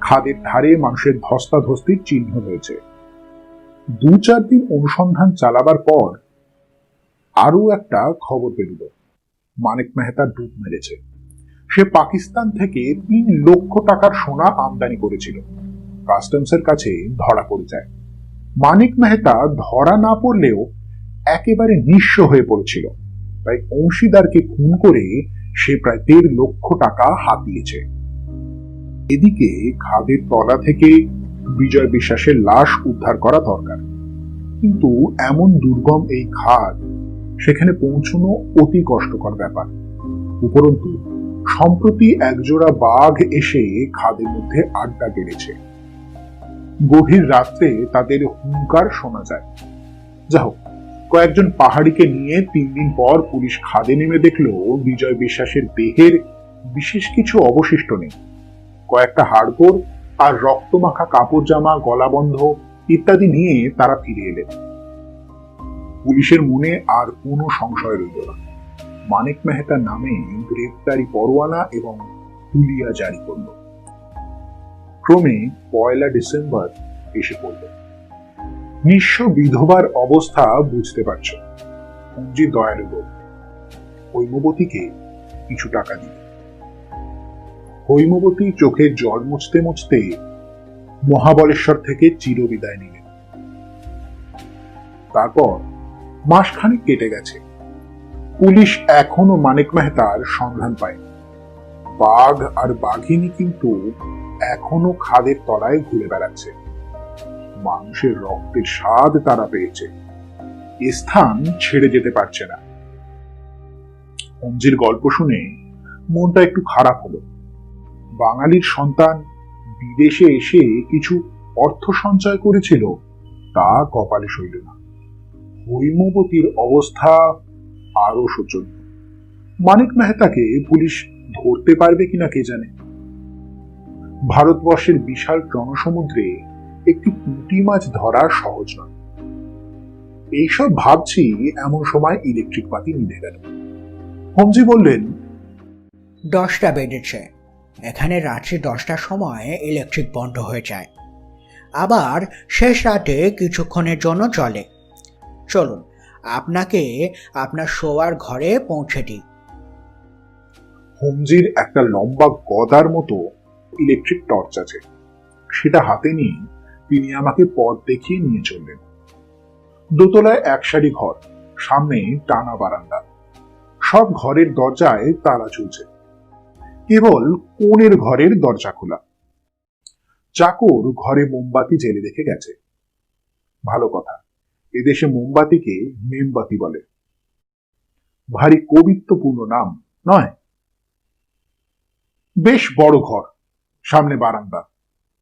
খাদের ধারে মানুষের ধস্তাধস্তির চিহ্ন রয়েছে। 2-4 দিন অনুসন্ধান চালাবার পর আরো একটা খবর বেরোল। মানিক মেহতা ডুব মেরেছে। সে পাকিস্তান থেকে 3 লক্ষ টাকার সোনা আমদানি করেছিল। কাস্টমসের কাছে ধরা পড়ে যায়। মানিক মেহতা ধরা না পড়লেও একেবারে নিঃস্ব হয়ে পড়েছিল। তাই অংশীদারকে খুন করে সে প্রায় 1.5 লক্ষ টাকা হাতিয়েছে। এদিকে খাদের তলা থেকে বিজয় বিশ্বাসের লাশ উদ্ধার করা দরকার, কিন্তু এমন দুর্গম এই খাদ, সেখানে পৌঁছানো অতি কষ্টকর ব্যাপার। উপরন্তু সম্প্রতি একজোড়া বাঘ এসে খাদের মধ্যে আড্ডা গেড়েছে। গভীর রাত্রে তাদের হুঙ্কার শোনা যায়। যা হোক, কয়েকজন পাহাড়িকে নিয়ে 3 দিন পর পুলিশ খাদে নেমে দেখল বিজয় বিশ্বাসের দেহের বিশেষ কিছু অবশিষ্ট নেই। কয়েকটা হাড়গোড় আর রক্তমাখা কাপড় জামা, গলাবন্ধ ইত্যাদি নিয়ে তারা ফিরে এলেন। পুলিশের মনে আর কোনো সংশয় রইল না। মানিক মেহতার নামে গ্রেফতারি পরোয়ানা এবং হুলিয়া জারি করল। ক্রমে 1 ডিসেম্বর এসে পড়ল। নিঃস্ব বিধবার অবস্থা বুঝতে পারছ। পুঞ্জি দয়ালু লোক। হৈমবতীকে কিছু টাকা দিল। হৈমবতী চোখের জল মুছতে মুছতে মহাবলেশ্বর থেকে চিরবিদায় নিলেন। তারপর মাসখানেক কেটে গেছে। পুলিশ এখনো মানিক মেহতার সন্ধান পায়নি। বাঘ আর বাঘিনী কিন্তু এখনো খাদের তলায় ঘুরে বেড়াচ্ছে। মানুষের রক্তের স্বাদ তারা পেয়েছে। এ স্থান ছেড়ে যেতে পারছে না। অঞ্জির গল্প শুনে মনটা একটু খারাপ হলো। বাঙালির সন্তান বিদেশে এসে কিছু অর্থ সঞ্চয় করেছিল, তা কপালে সইল না। হৈমবতীর অবস্থা আরো শোচনীয়। মানিক মেহতাকে পুলিশ ধরতে পারবে কিনা কে জানে। ভারতবর্ষের বিশাল জনসমুদ্রে একটি পুঁটি মাছ ধরা সহজ নয়। এইসব ভাবছি এমন সময় ইলেকট্রিক বাতি নিভে গেল। হোমজি বললেন, 10টা বেজেছে। এখানে রাত্রি 10টার সময় ইলেকট্রিক বন্ধ হয়ে যায়, আবার শেষ রাতে কিছুক্ষণের জন্য চলে। চলুন, আপনাকে আপনার শোয়ার ঘরে পৌঁছে দিই। হোমজির একটা লম্বা গদার মতো ইলেকট্রিক টর্চ আছে, সেটা হাতে নিয়ে তিনি আমাকে পথ দেখিয়ে নিয়ে চললেন। দোতলায় এক সারি ঘর, সামনে টানা বারান্দা। সব ঘরের দরজায় তালা ঝুলছে, কেবল কোণের ঘরের দরজা খোলা। চাকর ঘরে মোমবাতি জেলে রেখে গেছে। ভালো কথা, এদেশে মোমবাতিকে মেমবাতি বলে। ভারী কবিত্বপূর্ণ নাম নয়? বেশ বড় ঘর, সামনে বারান্দা,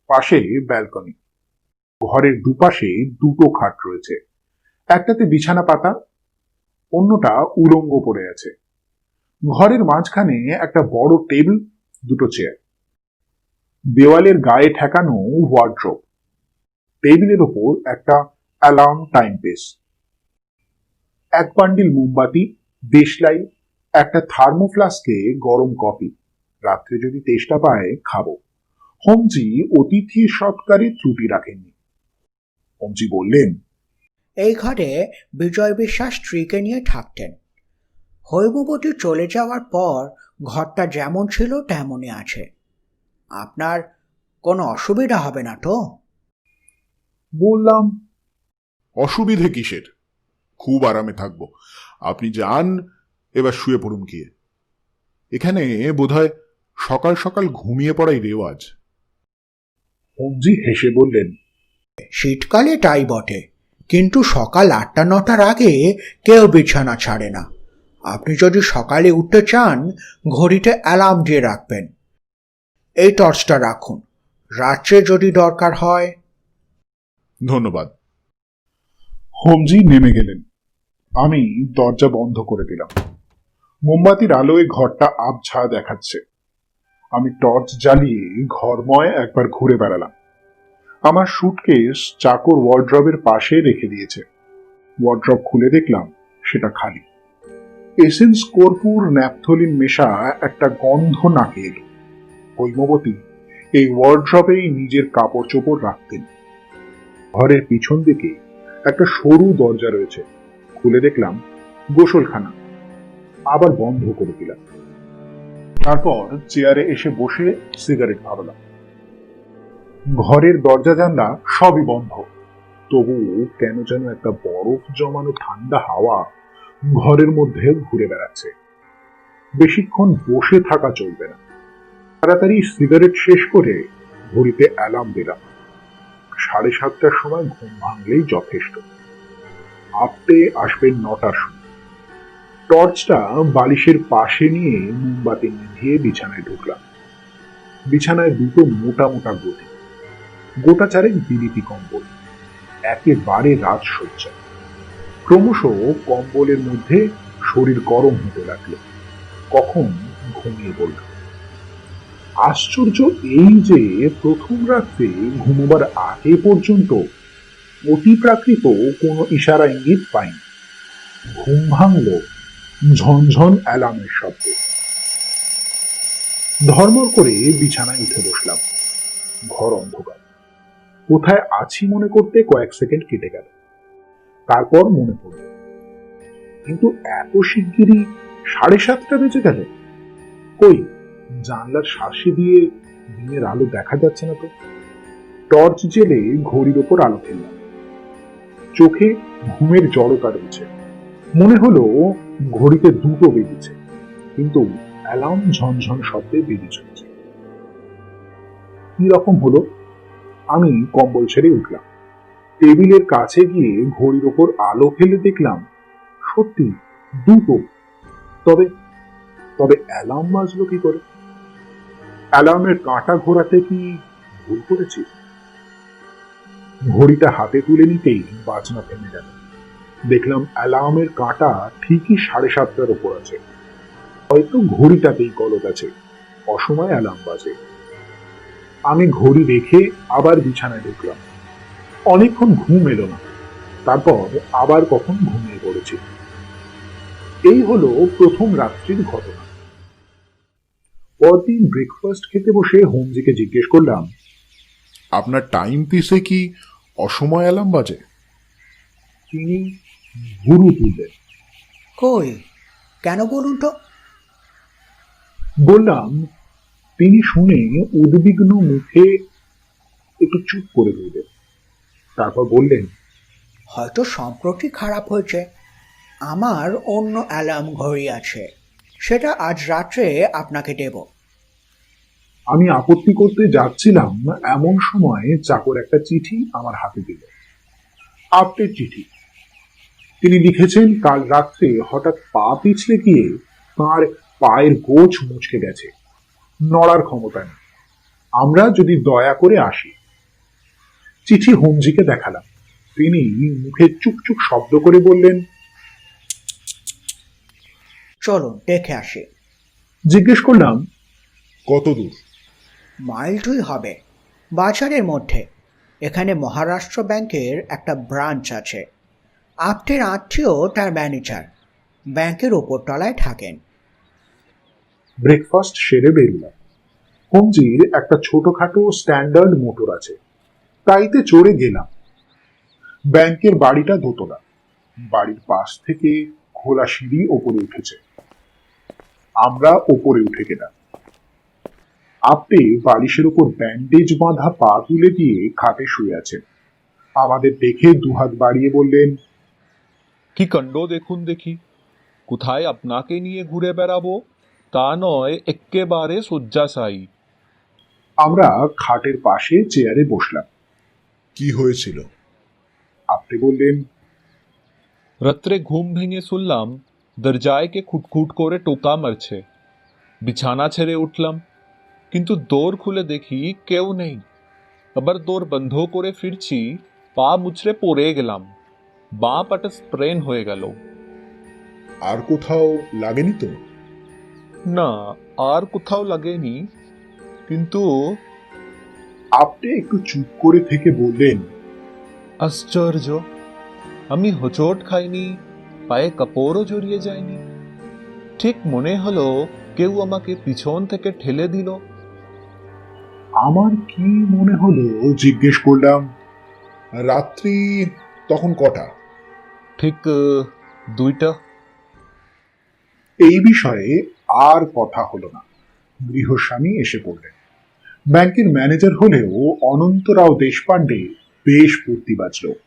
পাশে ব্যালকনি। ঘরের দুপাশে দুটো খাট রয়েছে, একটাতে বিছানা পাতা, অন্যটা উলঙ্গ পড়ে আছে। ঘরের মাঝখানে একটা বড় টেবিল, দুটো চেয়ার। দেওয়ালের গায়ে ঠেকানো ওয়ার্ড্রোব। টেবিলের ওপর একটা অ্যালার্ম টাইম পিস, এক বান্ডিল মোমবাতি, দেশলাই, একটা থার্মোফ্লাস্কে গরম কফি। রাত্রে যদি তেষ্টা পায় খাবো। হোমজি অতিথি সৎকারে ত্রুটি রাখেননি। হোমজি বললেন, এই ঘরে বিজয় বিশ্বাস স্ত্রীকে নিয়ে থাকতেন। হৈমবতী চলে যাওয়ার পর ঘরটা যেমন ছিল তেমনই আছে। আপনার কোনো অসুবিধা হবে না তো? বললাম, অসুবিধে কিসের? খুব আরামে থাকবো। আপনি যান, এবার শুয়ে পড়ুন গিয়ে। এখানে বোধহয় সকাল সকাল ঘুমিয়ে পড়াই রেওয়াজ। হোমজি হেসে বললেন, শীতকালে তাই বটে, কিন্তু সকাল 8টা-9টার আগে কেউ বিছানা ছাড়ে না। আপনি যদি সকালে উঠতে চান, ঘড়িতে অ্যালার্ম দিয়ে রাখবেন। এই টর্চটা রাখুন, রাত্রে যদি দরকার হয়। ধন্যবাদ। হোমজি নেমে গেলেন। আমি দরজা বন্ধ করে দিলাম। মোমবাতির আলোয় ঘরটা আবছা দেখাচ্ছে। আমি টর্চ জ্বালিয়ে ঘরময় একবার ঘুরে বেড়ালাম। আমার সুটকেস চাকর ওয়ার্ড্রবের পাশে রেখে দিয়েছে। ওয়ার্ড্রব খুলে দেখলাম সেটা খালি। এসেন্স কর্পূর ন্যাপথলিন মেশা একটা গন্ধ নাকে এলো। হৈমবতী এই ওয়ার্ড্রবেই নিজের কাপড় চোপড় রাখতেন। ঘরের পিছন দিকে একটা সরু দরজা রয়েছে, খুলে দেখলাম গোসলখানা। আবার বন্ধ করে দিলাম। তারপর চেয়ারে এসে বসে সিগারেট ধরালাম। ঘরের দরজা জানলা সবই বন্ধ, তবু কেন যেন একটা বরফ জমানো ঠান্ডা হাওয়া ঘরের মধ্যে ঘুরে বেড়াচ্ছে। বেশিক্ষণ বসে থাকা চলবে না। তাড়াতাড়ি সিগারেট শেষ করে ঘড়িতে অ্যালার্ম দিলাম। 7:30টার সময় ঘুম ভাঙলেই যথেষ্ট। আপনি আসবেন 9টার সময়। টর্চটা বালিশের পাশে নিয়ে মোমবাতি নিভিয়ে বিছানায় ঢুকলাম। বিছানায় দুটো মোটা মোটা গদি, গোটা চারেক বিলিতি কম্বল, একেবারে রাজসজ্জা। ক্রমশ কম্বলের মধ্যে শরীর গরম হতে লাগলো। কখন ঘুমিয়ে পড়ল। আশ্চর্য এই যে প্রথম রাত্রে ঘুমোবার আগে পর্যন্ত অতিপ্রাকৃত কোনো ইশারা ইঙ্গিত পাইনি। ঘুম ভাঙল ঝনঝন অ্যালার্মের শব্দে। ধর্মর করে বিছানায় উঠে বসলাম। ঘর অন্ধকার। কোথায় আছি মনে করতে কয়েক সেকেন্ড কেটে গেল। তারপর মনে পড়ল, কিন্তু এত শিগগিরই 7:30 বেজে গেল। কই, জানলার শাসি দিয়ে দিনের আলো দেখা যাচ্ছে না তো। টর্চ জেলে ঘড়ির ওপর আলো ফেললাম। চোখে ঘুমের জড়তা রয়েছে। মনে হলো ঘড়িতে 2টো বেজেছে, কিন্তু অ্যালার্ম ঝনঝন শব্দে বেজে চলেছে। কি রকম হলো? আমি কম্বল ছেড়ে উঠলাম। টেবিলের কাছে গিয়ে ঘড়ির ওপর আলো ফেলে দেখলাম সত্যি 2টো। তবে তবে অ্যালার্ম বাজলো কি করে? অ্যালার্মের কাঁটা ঘোরাতে কি ভুল করেছি? ঘড়িটা হাতে তুলে নিতেই বাজনা থেমে গেল। দেখলাম অ্যালার্মের কাঁটা ঠিকই 7:30টার ওপর আছে। হয়তো ঘড়িটাতেই গলদ আছে, অসময় অ্যালার্ম বাজে। আমি ঘড়ি রেখে আবার বিছানায় ঢুকলাম। অনেকক্ষণ ঘুম এলো না। তারপর আবার কখন ঘুমিয়ে পড়েছি। এই হলো প্রথম রাত্রির ঘটনা। পরদিন ব্রেকফাস্ট খেতে বসে হোমজিকে জিজ্ঞেস করলাম, আপনার টাইম পিসে কি অসময় অ্যালার্ম বাজে? তিনি ভুরু তুললেন। কই, কেন বলুন তো? বললাম। তিনি শুনে উদ্বিগ্ন মুখে একটু চুপ করে রইলেন। তারপর বললেন, হয়তো সম্প্রতি খারাপ হয়েছে। আমার অন্য অ্যালার্ম ঘড়ি আছে, সেটা আজ রাত্রে আপনাকে দেব। আমি আপত্তি করতে যাচ্ছিলাম, এমন সময় চাকর একটা চিঠি আমার হাতে দিল। আপটের চিঠি। তিনি লিখেছেন, কাল রাত্রে হঠাৎ পা পিছলে গিয়ে তাঁর পায়ের গোছ মুচকে গেছে, নড়ার ক্ষমতা নেই, আমরা যদি দয়া করে আসি। চিঠি হোমজিকে দেখালাম। তিনি মুখে চুকচুক শব্দ করে বললেন, চলুন দেখে আসি। জিজ্ঞেস করলাম, কত দূর? মাইল 2 হবে, বাজারের মধ্যে। এখানে মহারাষ্ট্র ব্যাংকের একটা ব্রাঞ্চ আছে। আপটের আত্মীয় তার ম্যানেজার, ব্যাংকের ওপর তলায় থাকেন। ব্রেকফাস্ট সেরে বেরোলাম। হোমজির একটা ছোটখাটো স্ট্যান্ডার্ড মোটর আছে, তাইতে চড়ে গেলাম। ব্যাংকের বাড়িটা দোতলা। বাড়ির পাশ থেকে খোলা সিঁড়ি ওপরে উঠেছে। আমরা ওপরে উঠে গেলাম। আপনি বালিশের উপর ব্যান্ডেজ বাঁধা পা তুলে দিয়ে খাটে শুয়ে আছেন। আমাদের দেখে দুহাত বাড়িয়ে বললেন, কি কাণ্ড দেখুন দেখি, কোথায় আপনাকে নিয়ে ঘুরে বেড়াবো তা নয়, এক্কেবারে শয্যাশায়ী। আমরা খাটের পাশে চেয়ারে বসলাম। কি হয়েছিল? আপনি বললেন, রাত্রে ঘুম ভেঙে শুনলাম দরজায় কে খুটখুট করে টোকা মারছে। বিছানা ছেড়ে উঠলাম, কিন্তু দোর খুলে দেখি কেউ নেই। আবার দোর বন্ধ করে ফিরছি, পা মুচড়ে পড়ে গেলাম, বাঁ পাটা স্প্রেন হয়ে গেল। আর কোথাও লাগেনি তো? না, আর কোথাও লাগেনি, কিন্তু আপনি একটু চুপ করে থেকে বললেন, আশ্চর্য, আমি হোঁচট খাইনি, পায়ে কাপড়ও জড়িয়ে যায়নি। ঠিক মনে হলো কেউ আমাকে পিছন থেকে ঠেলে দিল। আমার কি মনে হলো জিজ্ঞেস করলাম। রাত্রি তখন কটা? ঠিক 2টা। এই বিষয়ে আর কথা হলো না। গৃহস্বামী এসে পড়লেন। ব্যাংকের ম্যানেজার হলেও অনন্তরাও দেশপাণ্ডে বেশ ফুর্তিবাজ লোক।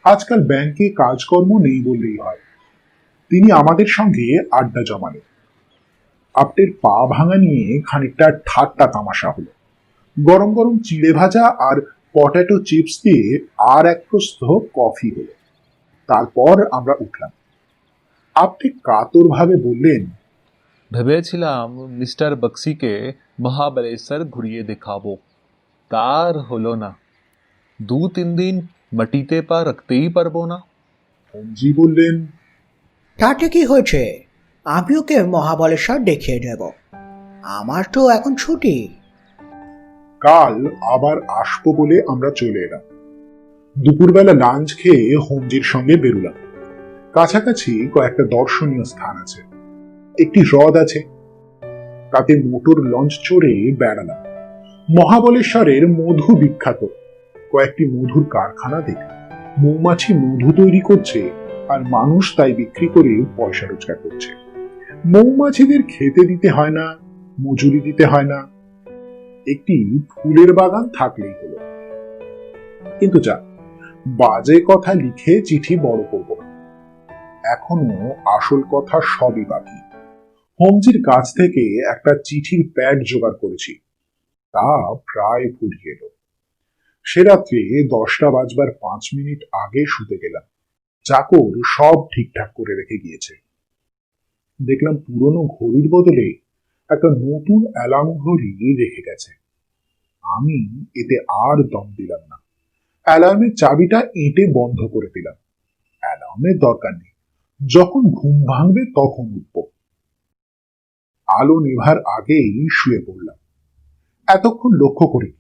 আজকাল ব্যাংকে কাজকর্ম নেই বললেই হয়। তিনি আমাদের সঙ্গে আড্ডা জমালেন। আপনার পা ভাঙা নিয়ে খানিকটা ঠাট্টা তামাশা হলো। গরম গরম চিড়ে ভাজা আর পটেটো চিপস দিয়ে আর এক প্রস্থ কফি হলো। তারপর আমরা উঠলাম। আপনি কাতর ভাবে বললেন, ভেবেছিলাম মিস্টার বক্সিকে মহাবলেশ্বর ঘুরিয়ে দেখাবো, তার হলো না। 2-3 দিন মাটিতে পা রাখতেই পারবো না। হোমজি বললেন, তাতে কি হয়েছে, আমি ওকে মহাবলেশ্বর দেখিয়ে দেব। আমার তো এখন ছুটি। কাল আবার আসবো বলে আমরা চলে এলাম। দুপুরবেলা লাঞ্চ খেয়ে হোমজির সঙ্গে বেরুলাম। কাছাকাছি কয়েকটা দর্শনীয় স্থান আছে। একটি হ্রদ আছে, তাতে মোটর লঞ্চ চড়ে বেড়ালাম। মহাবলেশ্বরের মধু বিখ্যাত। কয়েকটি মধুর কারখানা দেখি। মৌমাছি মধু তৈরি করছে আর মানুষ তাই বিক্রি করে পয়সা রোজগার করছে। মৌমাছিদের খেতে দিতে হয় না, মজুরি দিতে হয় না, একটি ফুলের বাগান থাকলেই হলো। কিন্তু যা, বাজে কথা লিখে চিঠি বড় করব না। এখনো আসল কথা সবই বাকি। হোমজির কাছ থেকে একটা চিঠির প্যাড জোগাড় করেছি, তা প্রায় ফুরিয়ে এলো। সে রাত্রে 10টা বাজবার 5 মিনিট আগে শুতে গেলাম। চাকর সব ঠিকঠাক করে রেখে গিয়েছে। দেখলাম পুরনো ঘড়ির বদলে একটা নতুন অ্যালার্ম ঘড়ি রেখে গেছে। আমি এতে আর দম দিলাম না। অ্যালার্মের চাবিটা এঁটে বন্ধ করে দিলাম। অ্যালার্মের দরকার নেই, যখন ঘুম ভাঙবে তখন উঠব। আলো নেভার আগেই শুয়ে পড়লাম। এতক্ষণ লক্ষ্য করি,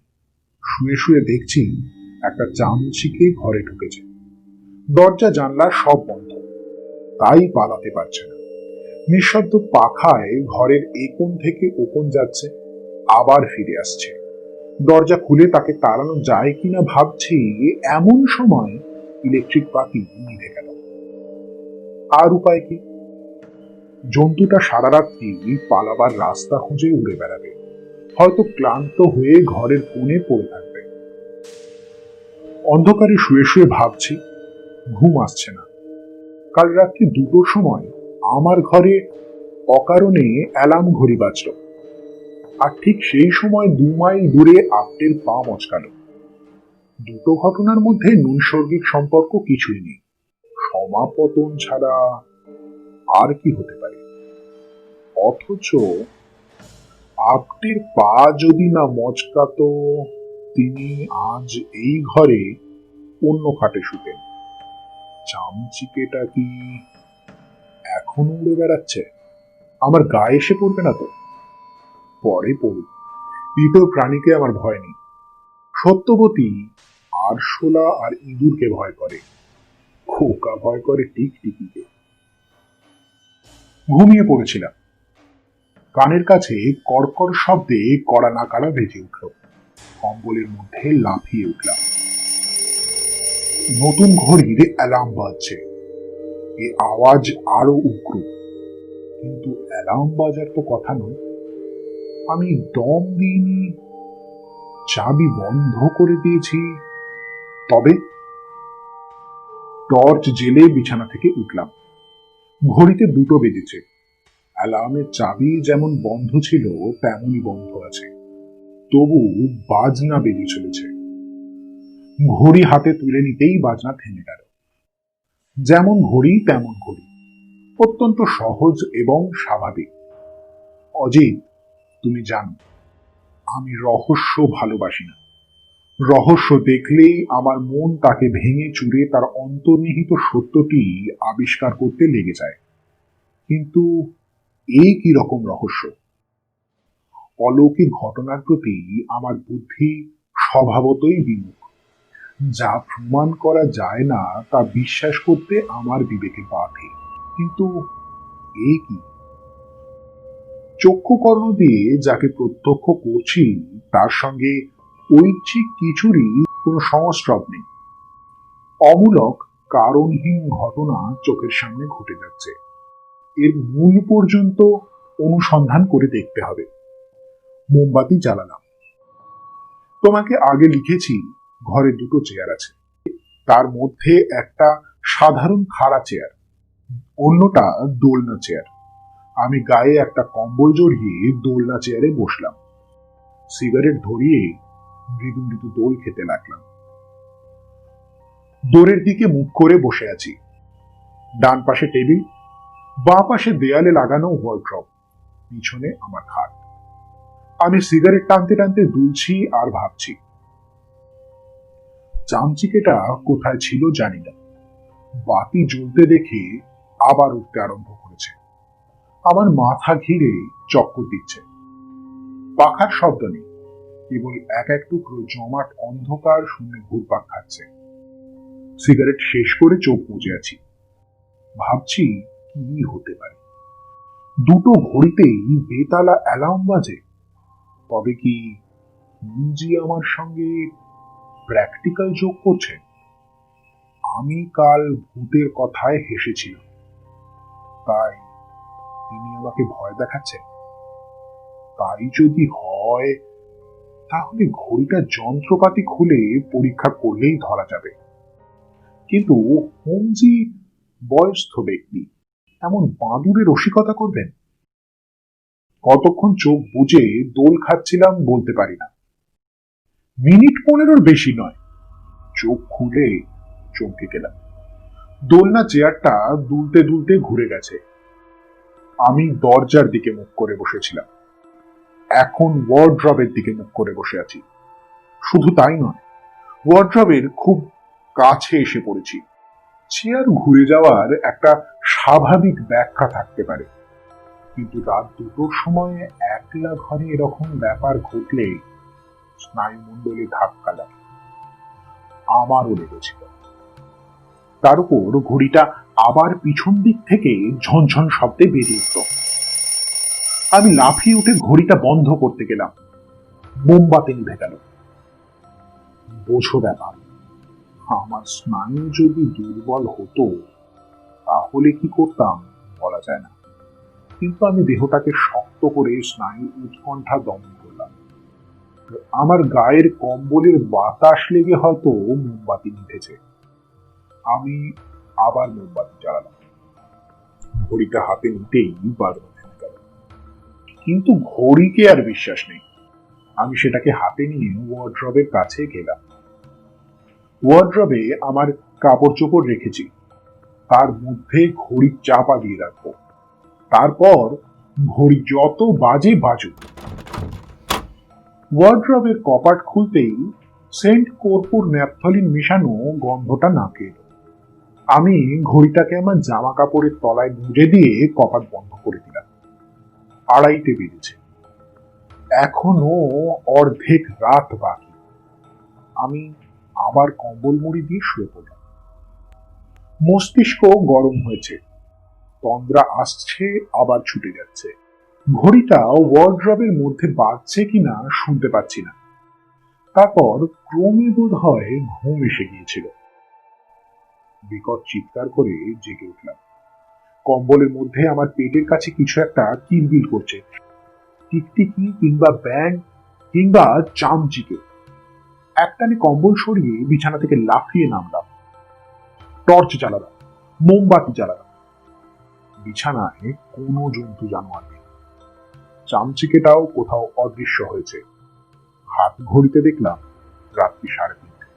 শুয়ে শুয়ে দেখছি একটা চামচিকে ঘরে ঢুকেছে। দরজা জানলা সব বন্ধ, তাই পালাতে পারছে না। নিঃশব্দ পাখায় ঘরের এ কোণ থেকে ও কোণ যাচ্ছে, আবার ফিরে আসছে। দরজা খুলে তাকে তাড়ানো যায় কিনা ভাবছি, এমন সময় ইলেকট্রিক বাতি নিভে গেল। আর উপায় কি? জন্তুটা সারা রাত্রি পালাবার রাস্তা খুঁজে উড়ে বেড়াবে, হয়তো ক্লান্ত হয়ে ঘরের কোণে পড়ে থাকবে। অন্ধকারে শুয়ে শুয়ে ভাবছি, ঘুম আসছে না। কাল রাত্রি 2টোর সময় আমার ঘরে অকারণে অ্যালার্ম ঘড়ি বাজল, আর ঠিক সেই সময় 2 মাইল দূরে আপ্টের পা মচকালো। দুটো ঘটনার মধ্যে নৈসর্গিক সম্পর্ক কিছুই নেই, সমাপতন ছাড়া আর কি হতে পারে? অথচ আপ্টের পা যদি না মচকাতো, তিনি আজ এই ঘরে অন্য খাটে শুতেন। চামচিকেটা কি এখনো উড়ে বেড়াচ্ছে? আমার গায়ে এসে পড়বে না তো? পরে পড়ুক, ইতর প্রাণীকে আমার ভয় নেই। সত্যবতী আরশোলা আর ইঁদুরকে ভয় করে, খোকা ভয় করে টিকটিকিকে। ঘুমিয়ে পড়েছিলাম, কানের কাছে কড়কড় শব্দে কড়া নাকাড়া বেজে উঠল। কম্বলের মধ্যে লাফিয়ে উঠলাম। নতুন ঘড়ির অ্যালার্ম বাজছে। এ আওয়াজ আরো উগ্র, কিন্তু অ্যালার্ম বাজার তো কথা নয়। আমি দম দিইনি, চাবি বন্ধ করে দিয়েছি। তবে টর্চ জেলে বিছানা থেকে উঠলাম। ঘড়িতে 2টো বেজেছে। অ্যালার্মের চাবি যেমন বন্ধ ছিল তেমনই বন্ধ আছে, তবু বাজনা বেজে চলেছে। ঘড়ি হাতে তুলে নিতেই বাজনা থেমে গেল। যেমন ঘড়ি তেমন ঘড়ি, অত্যন্ত সহজ এবং স্বাভাবিক। অজিত, তুমি জানো আমি রহস্য ভালোবাসি না। রহস্য দেখলেই আমার মন তাকে ভেঙে চুরে তার অন্তর্নিহিত সত্যটি আবিষ্কার করতে লেগে যায়। কিন্তু এই কি রকম রহস্য? অলৌকিক ঘটনার প্রতি আমার বুদ্ধি স্বভাবতই বিমুখ। যা প্রমাণ করা যায় না তা বিশ্বাস করতে আমার বিবেকে বাধে। কিন্তু এই কি? চক্ষুকর্ণ দিয়ে যাকে প্রত্যক্ষ করছি তার সঙ্গে ঐচ্ছিক কিছুরই কোনো সংস্রব নেই। অমূলক কারণহীন ঘটনা চোখের সামনে ঘটে যাচ্ছে। এর মূল পর্যন্ত অনুসন্ধান করে দেখতে হবে। মোমবাতি জ্বালালাম। তোমাকে আগে লিখেছি ঘরে 2টো চেয়ার আছে, তার মধ্যে একটা সাধারণ খাড়া চেয়ার, অন্যটা দোলনা চেয়ার। আমি গায়ে একটা কম্বল জড়িয়ে দোলনা চেয়ারে বসলাম। সিগারেট ধরিয়ে মৃদু মৃদু দোল খেতে লাগলাম। দোরের দিকে মুখ করে বসে আছি। ডান পাশে টেবিল, বাঁ পাশে দেয়ালে লাগানো ওয়ার্ড্রপ, পিছনে আমার খাট। আমি সিগারেট টানতে টানতে দুলছি আর ভাবছি। চামচিকেটা কোথায় ছিল জানি না, বাতি জ্বলতে দেখে আবার উঠতে আরম্ভ করেছে। আমার মাথা ঘিরে চক্কর দিচ্ছে। পাখার শব্দ নেই, কেবল এক এক টুকরো জমাট অন্ধকার শূন্য ঘুরপাক খাচ্ছে। সিগারেট শেষ করে চোখ বুজে আছি। ভাবছি কি হতে পারে। 2টো ঘড়িতেই বেতালা অ্যালার্ম বাজে। তবে কি মুঞ্জি আমার সঙ্গে প্র্যাকটিক্যাল যোগ করছে? আমি কাল ভূতের কথায় হেসেছিলাম, তাই তিনি আমাকে ভয় দেখাচ্ছেন। তাই যদি হয়, তাহলে ঘড়িটার যন্ত্রপাতি খুলে পরীক্ষা করলেই ধরা যাবে। কিন্তু হোমজি বয়স্ক ব্যক্তি, এমন বাঁদুরে রসিকতা করবেন? কতক্ষণ চোখ বুজে দোল খাচ্ছিলাম বলতে পারি না, মিনিট 15-র বেশি নয়। চোখ খুলে চমকে গেলাম। দোলনা চেয়ারটা দুলতে দুলতে ঘুরে গেছে। আমি দরজার দিকে মুখ করে বসেছিলাম, এখন ওয়ার্ড্রবের দিকে মুখ করে বসে আছি। শুধু তাই নয়, ওয়ার্ড্রবের খুব কাছে এসে পড়েছি। চেয়ার ঘুরে যাওয়ার একটা স্বাভাবিক ব্যাখ্যা থাকতে পারে, কিন্তু রাত 2টোর সময় একলা ঘরে এরকম ব্যাপার ঘটলে স্নায়ুমণ্ডলে ধাক্কা লাগে। আমারও লেগেছিল। তার উপর ঘড়িটা আবার পিছন দিক থেকে ঝনঝন শব্দে বেরিয়ে উঠল। আমি লাফিয়ে উঠে ঘড়িটা বন্ধ করতে গেলাম। মোমবাতি নিভে গেল। বোঝো ব্যাপার, আমার স্নায়ু যদি দুর্বল হতো তাহলে কি করতাম বলা যায় না, কিন্তু আমি দেহটাকে শক্ত করে স্নায়ু উৎকণ্ঠা দমন করলাম। আমার গায়ের কম্বলের বাতাস লেগে হয়তো মোমবাতি নিভেছে। আমি আবার মোমবাতি জ্বালালাম। ঘড়িটা হাতে নিতেই বাজনা থেমে গেল, কিন্তু ঘড়িকে আর বিশ্বাস নেই। আমি সেটাকে হাতে নিয়ে ওয়ার্ড্রবের কাছে গেলাম। ওয়ার্ড্রবে আমার কাপড় চোপড় রেখেছি, তার মধ্যে ঘড়ি চাপা দিয়ে রাখবো। তারপর ঘড়ি যত বাজে বাজুক। ওয়ার্ড্রবের কপাট খুলতেই সেন্ট কর্পূর ন্যাপথলিন মেশানো গন্ধটা নাকে এলো। আমি ঘড়িটাকে আমার জামা কাপড়ের তলায় মুড়ে দিয়ে কপাট বন্ধ করে দিলাম। 2:30 বেজেছে, এখনো অর্ধেক রাত বাকি। আমি আবার কম্বল মুড়ি দিয়ে শুয়ে পড়লাম। মস্তিষ্ক গরম হয়েছে, তন্দ্রা আসছে আবার ছুটে যাচ্ছে। ঘড়িটা ওয়ার্ড্রবের মধ্যে বাজছে কিনা শুনতে পাচ্ছি না। তারপর ক্রমে বোধ হয় ঘুম এসে গিয়েছিল। বিকট চিৎকার করে জেগে উঠলাম। কম্বলের মধ্যে আমার পেটের কাছে কিছু একটা কিলবিল করছে, টিকটিকি কিংবা ব্যাং কিংবা চামচিকে। একটানে কম্বল সরিয়ে বিছানা থেকে লাফিয়ে নামলাম। টর্চ জ্বালালাম, মোমবাতি জ্বালালাম। বিছানায় কোনো জন্তু জানোয়ার নেই। চামচিকেটাও কোথাও অদৃশ্য হয়েছে। হাত ঘড়িতে দেখলাম রাত্রি 3:30।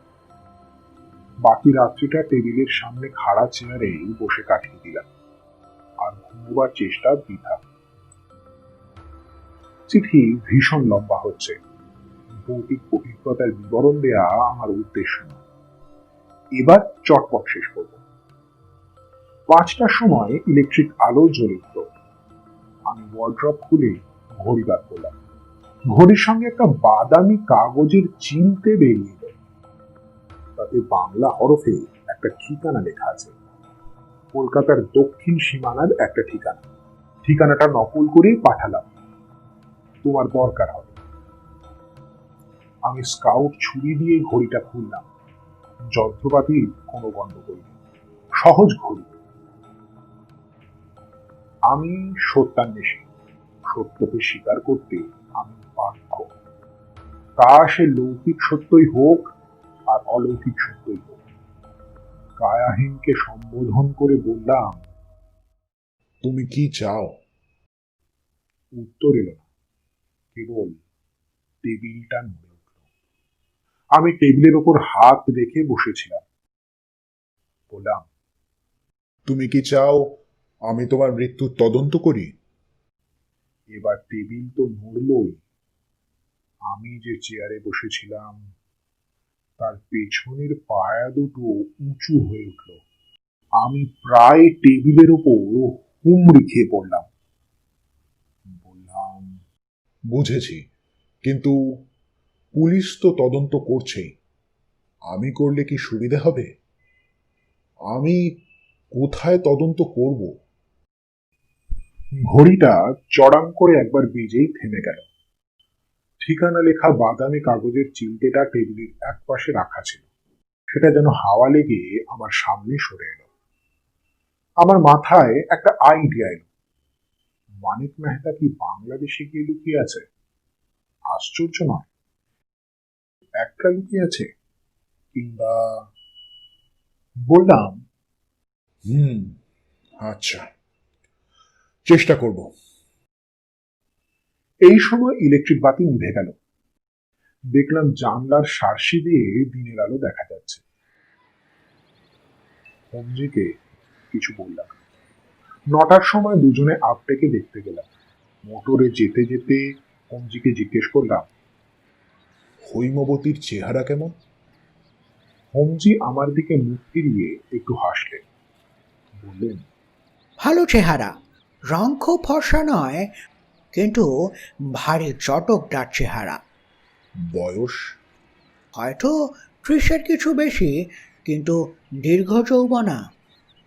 বাকি রাত্রিটা টেবিলের সামনে খাড়া চেয়ারেই বসে কাটিয়ে দিলাম, আর ঘুমোবার চেষ্টা বৃথা। চিঠি ভীষণ লম্বা হচ্ছে। ভৌতিক অভিজ্ঞতার বিবরণ দেয়া আমার উদ্দেশ্য না। এবার চটপট শেষ করব। 5টার সময় ইলেকট্রিক আলো জ্বলে উঠল। আমি ওয়ার্ড্রপ খুলে ঘড়ি বার করলাম। ঘড়ির সঙ্গে একটা বাদামি কাগজের চিলতে বেরিয়ে এলো। তাতে বাংলা হরফে একটা ঠিকানা লেখা আছে, কলকাতার দক্ষিণ সীমানার একটা ঠিকানা। ঠিকানাটা নকল করে পাঠালাম, তোমার দরকার হবে। আমি স্কাউট ছুরি দিয়ে ঘড়িটা খুললাম। যন্ত্রপাতির কোনো গন্ডগোল নেই, সহজ ঘড়ি। আমি সত্যান্বেষী, সত্যকে স্বীকার করতে আমি বাধ্য। তা সে লৌকিক সত্যই হোক আর অলৌকিক সত্যই হোক। কায়াহীনকে সম্বোধন করে বললাম, তুমি কি চাও? উত্তর এলো না, কেবল টেবিলটা নড়ে উঠল। আমি টেবিলের ওপর হাত রেখে বসেছিলাম। বললাম, তুমি কি চাও আমি তোমার মৃত্যুর তদন্ত করি? এবার টেবিল তো নড়লই। আমি যে চেয়ারে বসেছিলাম তার পেছনের পায়া দুটো উঁচু হয়ে উঠল। আমি প্রায় টেবিলের ওপর হুমড়ি খেয়ে পড়লাম। বললাম, বুঝেছি, কিন্তু পুলিশ তো তদন্ত করছেই। আমি করলে কি সুবিধা হবে? আমি কোথায় তদন্ত করব? ঘড়িটা চড়াং করে একবার বেজেই থেমে গেল। ঠিকানা লেখা বাদামি কাগজের চিলটেটা টেবিলের একপাশে রাখা ছিল। সেটা যেন হাওয়া লেগে আমার সামনে সরে এলো। আমার মাথায় একটা আইডিয়া এলো। মানিক মেহতা কি বাংলাদেশে গিয়ে লুকিয়ে আছে? আশ্চর্য নয়, একটা লুকিয়ে আছে। কিংবা বললাম, আচ্ছা, চেষ্টা করব। এই সময় ইলেকট্রিক বাতি নিভে গেল। দেখলাম জানলার সার্সি দিয়ে দিনের আলো দেখা যাচ্ছে। হোমজিকে কিছু বললাম। 9টার সময় দুজনে আপটেকে দেখতে গেলাম। মোটরে যেতে যেতে হোমজিকে জিজ্ঞেস করলাম, হৈমবতীর চেহারা কেমন? হোমজি আমার দিকে মুখ ফিরিয়ে একটু হাসলেন। বললেন, ভালো চেহারা, রং খুব ফর্সা নয়, কিন্তু ভারী চটকদার চেহারা। বয়স? হয়তো 30-এর কিছু বেশি, কিন্তু দীর্ঘ যৌবনা।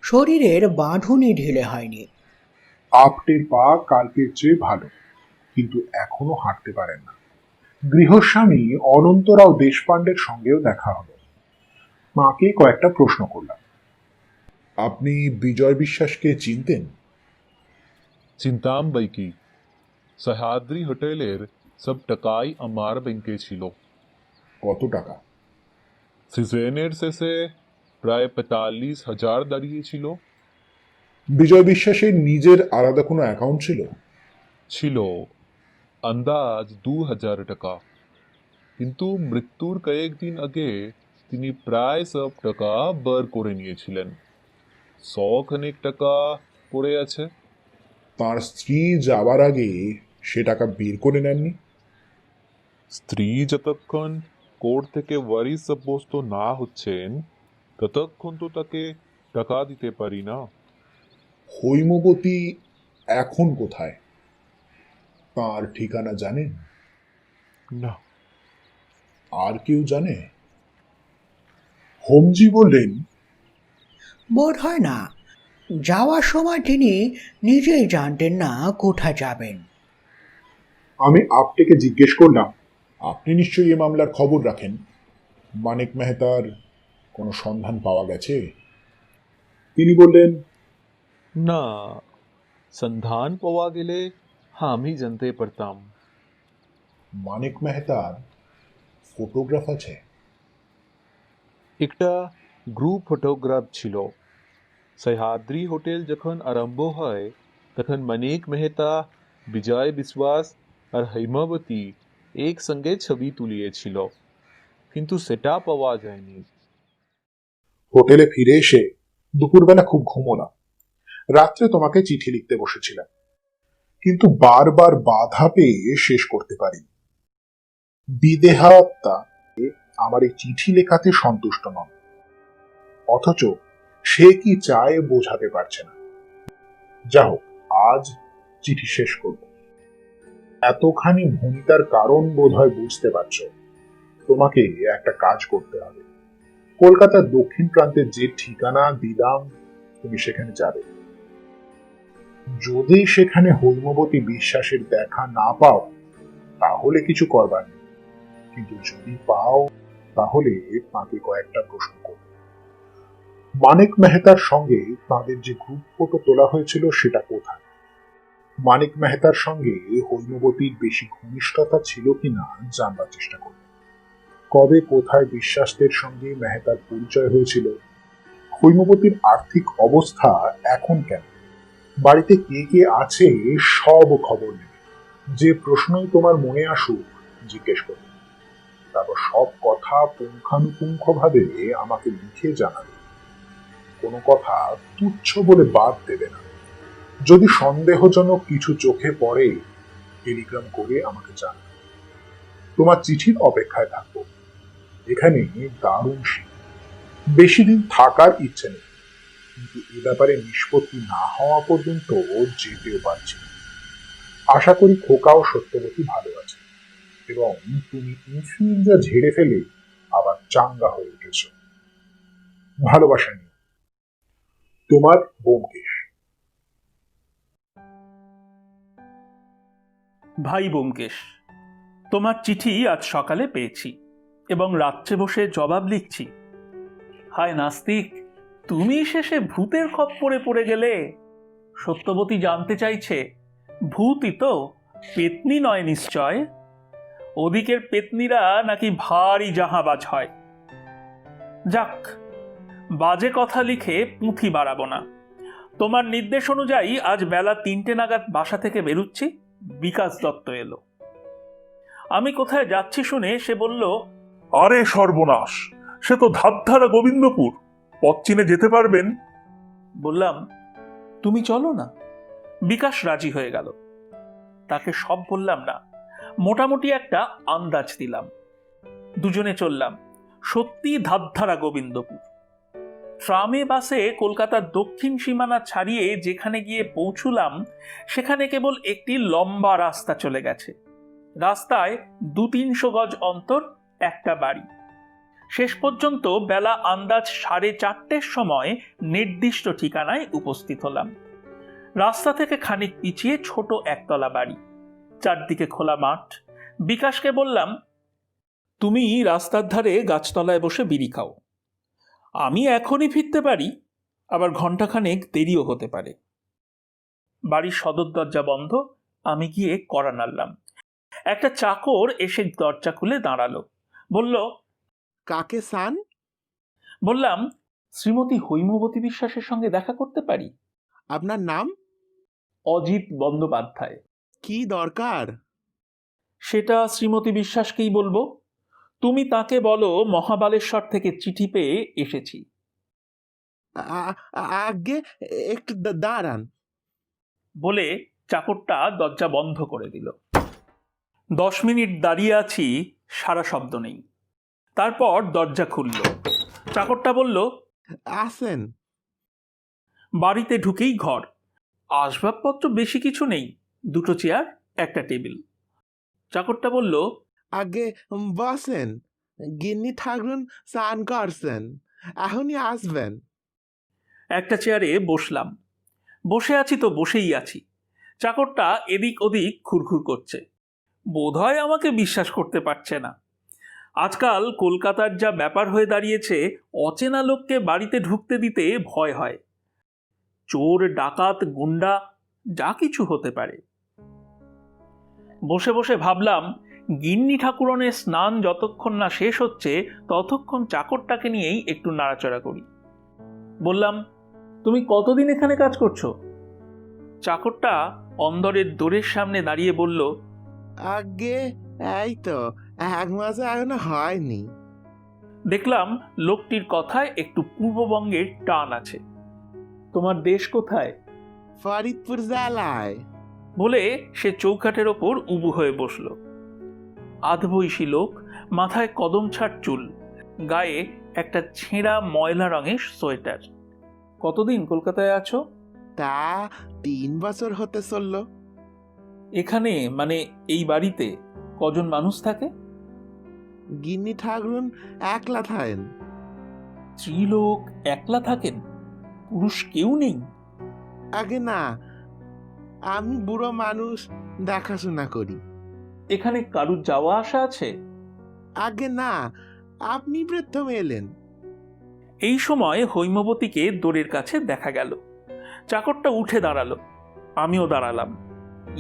শরীরের বাঁধনই ঢিলে হয়নি। আপটের পা কালকের চেয়ে ভালো, কিন্তু এখনো হাঁটতে পারেন না। গৃহস্বামী অনন্তরাও দেশপাণ্ডের সঙ্গেও দেখা হলো। মাকে কয়েকটা প্রশ্ন করলাম। আপনি বিজয় বিশ্বাসকে চিনতেন? চিন্তাম বৈকি, সহ্যাদ্রি হোটেলের সব টাকাই আমার ব্যাংকে ছিল। কত টাকা? সিজনের শেষে প্রায় ৪৫,০০০ দাঁড়িয়েছিল। বিজয় বিশ্বাসের নিজের আলাদা কোনো অ্যাকাউন্ট ছিল? ছিল আন্দাজ ২,০০০ টাকা, কিন্তু মৃত্যুর কয়েকদিন আগে তিনি প্রায় সব টাকা বার করে নিয়েছিলেন। ১০০ টাকা পড়ে আছে। তার স্ত্রী যাবার আগে সে টাকা বের করে নেননি? স্ত্রী যতক্ষণ কোর্ট থেকে ওয়ারি সাব্যস্ত না হচ্ছেন ততক্ষণ তো তাকে টাকা দিতে পারি না। হৈমবতী এখন কোথায়? তার ঠিকানা জানেন? না। আর কেউ জানে? হোমজি বললেন, বোধ হয় না। যাওয়ার সময় তিনি নিজেই জানতেন না কোথায় যাবেন। আমি আপটেকে জিজ্ঞেস করলাম, আপনি নিশ্চয়ই এ মামলার খবর রাখেন। মানিক মেহতার কোনো সন্ধান পাওয়া গেছে? তিনি বললেন, না, সন্ধান পাওয়া গেলে আমি জানতে পারতাম। মানিক মেহতার ফটোগ্রাফ আছে? একটা গ্রুপ ফটোগ্রাফ ছিল। সহ্যাদ্রি হোটেল যখন আরম্ভ হয় তখন মানিক মেহতা, বিজয় বিশ্বাস আর হৈমবতী একসঙ্গে ছবি তুলিয়েছিল, কিন্তু সেটা পাওয়া যায়নি। হোটেলে ফিরে এসে দুপুরবেলা খুব ঘুমোলাম। রাত্রে তোমাকে চিঠি লিখতে বসেছিলাম, কিন্তু বারবার বাধা পেয়ে শেষ করতে পারি। বিদেহাত্মা আমার এই চিঠি লেখাতে সন্তুষ্ট নন, অথচ সে কি চায় বোঝাতে পারছে না। যা হোক, আজ চিঠি শেষ করব। এতখানি ভূমিতার কারণ বোধহয় বুঝতে পারছো। তোমাকে একটা কাজ করতে হবে। কলকাতার দক্ষিণ প্রান্তে যে ঠিকানা দিলাম তুমি সেখানে যাবে। যদি সেখানে হৈমবতী বিশ্বাসের দেখা না পাও তাহলে কিছু করবার নেই, কিন্তু যদি পাও তাহলে তাকে কয়েকটা প্রশ্ন করবে। মানিক মেহতার সঙ্গে তাদের যে গ্রুপ ফটো তোলা হয়েছিল সেটা কোথায়? মানিক মেহতার সঙ্গে হৈমবতীর বেশি ঘনিষ্ঠতা ছিল কিনা জানবার চেষ্টা করবে। কবে কোথায় বিশ্বাসদের সঙ্গে মেহতার পরিচয় হয়েছিল? হৈমবতীর আর্থিক অবস্থা এখন কেন? বাড়িতে কে কে আছে সব খবর নেবে। যে প্রশ্নই তোমার মনে আসুক জিজ্ঞেস করবে। তারপর সব কথা পুঙ্খানুপুঙ্খ ভাবে আমাকে লিখে জানাবে। কোনো কথা তুচ্ছ বলে বাদ দেবে না। যদি সন্দেহজনক কিছু চোখে পড়ে টেলিগ্রাম করে আমাকে জানাবে। তোমার চিঠির অপেক্ষায় থাকবো। এখানে দারুণ শীত, বেশি দিন থাকার ইচ্ছে নেই, কিন্তু এ ব্যাপারে নিষ্পত্তি না হওয়া পর্যন্ত যেতেও পারছি না। আশা করি খোকা ও সত্যবতী ভালো আছে এবং তুমি ইনফ্লুয়েঞ্জা ঝেড়ে ফেলে আবার চাঙ্গা হয়ে উঠেছ। ভালোবাসা নিয়ে, তোমার ব্যোমকেশ। ভাই ব্যোমকেশ, তোমার চিঠি আজ সকালে পেয়েছি এবং রাত্রে বসে জবাব লিখছি। হায় নাস্তিক, তুমি শেষে ভূতের খপ্পরে পড়ে গেলে। সত্যবতী জানতে চাইছে, ভূতই তো, পেতনি নয় নিশ্চয়। ওদিকের পেতনিরা নাকি ভারী জাহাবাজ হয়। যাক, বাজে কথা লিখে পুঁথি বাড়াবো না। তোমার নির্দেশ অনুযায়ী আজ বেলা ৩টে নাগাদ বাসা থেকে বেরুচ্ছি। বিকাশ দত্ত এলো। আমি কোথায় যাচ্ছি শুনে সে বলল, আরে সর্বনাশ, সে তো ধাপধারা গোবিন্দপুর, পথ চিনে যেতে পারবেন। বললাম, তুমি চলো না। বিকাশ রাজি হয়ে গেল। তাকে সব বললাম না, মোটামুটি একটা আন্দাজ দিলাম। দুজনে চললাম সত্যি ধাপধারা গোবিন্দপুর। ট্রামে বাসে কলকাতার দক্ষিণ সীমানা ছাড়িয়ে যেখানে গিয়ে পৌঁছুলাম সেখানে কেবল একটি লম্বা রাস্তা চলে গেছে। রাস্তায় ২-৩০০ গজ অন্তর একটা বাড়ি। শেষ পর্যন্ত বেলা আন্দাজ 4:30 সময় নির্দিষ্ট ঠিকানায় উপস্থিত হলাম। রাস্তা থেকে খানিক পিছিয়ে ছোট একতলা বাড়ি, চারদিকে খোলা মাঠ। বিকাশকে বললাম, তুমি রাস্তার ধারে গাছতলায় বসে বিড়ি খাও, আমি এখনই ফিরতে পারি, আবার ঘণ্টাখানেক দেরিও হতে পারে। বাড়ির সদর দরজা বন্ধ, আমি গিয়ে কড়া নাড়লাম। একটা চাকর এসে দরজা খুলে দাঁড়ালো, বলল, কাকে সান? বললাম, শ্রীমতী হৈমবতী বিশ্বাসের সঙ্গে দেখা করতে পারি? আপনার নাম? অজিত বন্দ্যোপাধ্যায়। কি দরকার? সেটা শ্রীমতী বিশ্বাসকেই বলবো। তুমি তাকে বলো মহাবালেশ্বর থেকে চিঠি পেয়ে এসেছি। আগে একটু দাঁড়ান। বলে চাকরটা দরজা বন্ধ করে দিল। 10 মিনিট দাঁড়িয়ে আছি, সারা শব্দ নেই। তারপর দরজা খুলল। চাকরটা বলল, আসেন। বাড়িতে ঢুকেই ঘর। আসবাবপত্র বেশি কিছু নেই, 2টো চেয়ার, একটা টেবিল। চাকরটা বলল, আগে বসেন, গিন্নি ঠাকুরন স্নান করছেন, এখনই আসবেন। একটা চেয়ারে বসলাম। বসে আছি তো বসেই আছি। চাকরটা এদিক ওদিক খুরখুর করছে, বোধহয় আমাকে বিশ্বাস করতে পারছে না। আজকাল কলকাতার যা ব্যাপার হয়ে দাঁড়িয়েছে, অচেনা লোককে বাড়িতে ঢুকতে দিতে ভয় হয়। চোর, ডাকাত, গুন্ডা যা কিছু হতে পারে। বসে বসে ভাবলাম, গিন্নি ঠাকুরনের স্নান যতক্ষণ না শেষ হচ্ছে ততক্ষণ চাকরটাকে নিয়েই একটু নাড়াচড়া করি। বললাম, তুমি কতদিন এখানে কাজ করছো? চাকরটা অন্দরের দোরের সামনে দাঁড়িয়ে বলল, আগে এই তো 1 মাস এখনো হয়নি। দেখলাম লোকটির কথায় একটু পূর্ববঙ্গের টান আছে। তোমার দেশ কোথায়? ফরিদপুর জেলায়। বলে সে চৌকাঠের ওপর উবু হয়ে বসল। আধবয়সী লোক, মাথায় কদম ছাড় চুল, গায়ে একটা ছেঁড়া ময়লা রঙের সোয়েটার। কতদিন কলকাতায় আছো? তা 3 বছর হতে চলল। এখানে মানে এই বাড়িতে কজন মানুষ থাকে? গিন্নি ঠাকুরন একলা থাকেন। স্ত্রীলোক একলা থাকেন? পুরুষ কেউ নেই? আগে না, আমি বুড়ো মানুষ, দেখাশোনা করি। এখানে কারুর যাওয়া আসা আছে? আগে না, আপনি প্রথম এলেন। এই সময় হৈমবতীকে দোরের কাছে দেখা গেল। চাকরটা উঠে দাঁড়ালো, আমিও দাঁড়ালাম।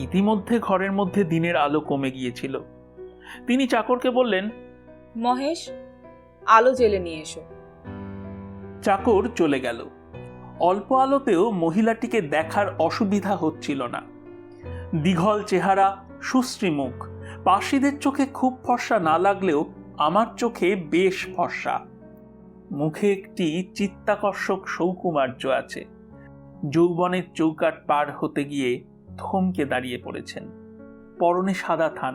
ইতিমধ্যে ঘরের মধ্যে দিনের আলো কমে গিয়েছিল। তিনি চাকরকে বললেন, মহেশ, আলো জেলে নিয়ে এসো। চাকর চলে গেল। অল্প আলোতেও মহিলাটিকে দেখার অসুবিধা হচ্ছিল না। দীঘল চেহারা, সুশ্রী মুখ, পার্সিদের চোখে খুব ফর্সা না লাগলেও আমার চোখে বেশ ফর্সা। মুখে একটি চিত্তাকর্ষক সৌকুমার্য আছে। যৌবনের চৌকাট পার হতে গিয়ে থমকে দাঁড়িয়ে পড়েছেন। পরনে সাদা থান,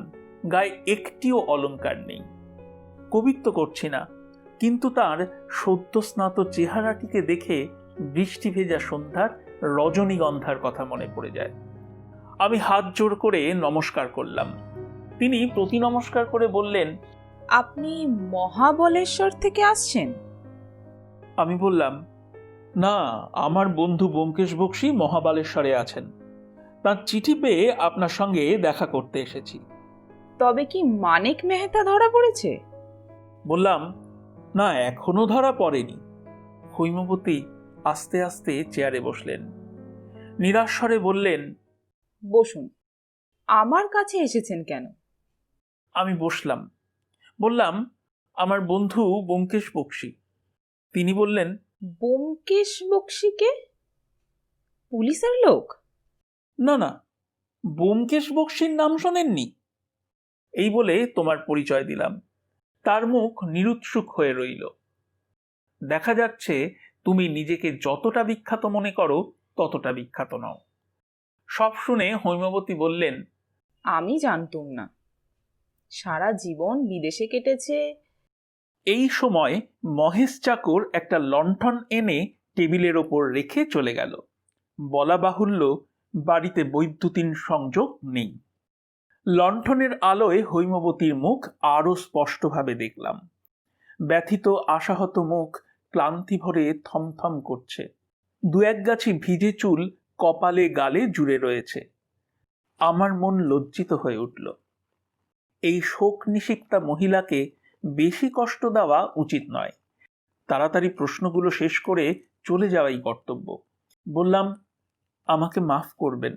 গায়ে একটিও অলংকার নেই। কবিত্ব করছি না, কিন্তু তার সদ্য স্নাত চেহারাটিকে দেখে বৃষ্টি ভেজা সন্ধ্যার রজনীগন্ধার কথা মনে পড়ে যায়। আমি হাত জোর করে নমস্কার করলাম। তিনি প্রতি নমস্কার করে বললেন, আপনি মহাবলেশ্বর থেকে আসছেন? আমি বললাম, না, আমার বন্ধু ব্যোমকেশ বক্সী মহাবালেশ্বরে আছেন, তার চিঠি পেয়ে আপনার সঙ্গে দেখা করতে এসেছি। তবে কি মানিক মেহতা ধরা পড়েছে? বললাম, না, এখনো ধরা পড়েনি। হৈমবতী আস্তে আস্তে চেয়ারে বসলেন, নিরাস্বরে বললেন, বসুন। আমার কাছে এসেছেন কেন? আমি বসলাম। বললাম, আমার বন্ধু ব্যোমকেশ বক্সী। তিনি বললেন, ব্যোমকেশ বক্সীকে? পুলিশের লোক? না না, ব্যোমকেশ বক্সীর নাম শোনেননি? এই বলে তোমার পরিচয় দিলাম। তার মুখ নিরুৎসুক হয়ে রইল। দেখা যাচ্ছে তুমি নিজেকে যতটা বিখ্যাত মনে করো ততটা বিখ্যাত নও। সব শুনে হৈমবতী বললেন, আমি জানতুম না। সারা জীবন বিদেশে কেটেছে। এই সময় মহেশ চাকর একটা লণ্ঠন এনে টেবিলের ওপর রেখে চলে গেল। বলা বাহুল্য, বাড়িতে বৈদ্যুতিন সংযোগ নেই। লণ্ঠনের আলোয় হৈমবতীর মুখ আরো স্পষ্টভাবে দেখলাম। ব্যথিত আশাহত মুখ ক্লান্তি ভরে থমথম করছে। দু এক গাছি ভিজে চুল কপালে গালে জুড়ে রয়েছে। আমার মন লজ্জিত হয়ে উঠল। এই শোক নিষিক্তা মহিলাকে বেশি কষ্ট দেওয়া উচিত নয়। তাড়াতাড়ি প্রশ্নগুলো শেষ করে চলে যাওয়াই কর্তব্য। বললাম, আমাকে মাফ করবেন।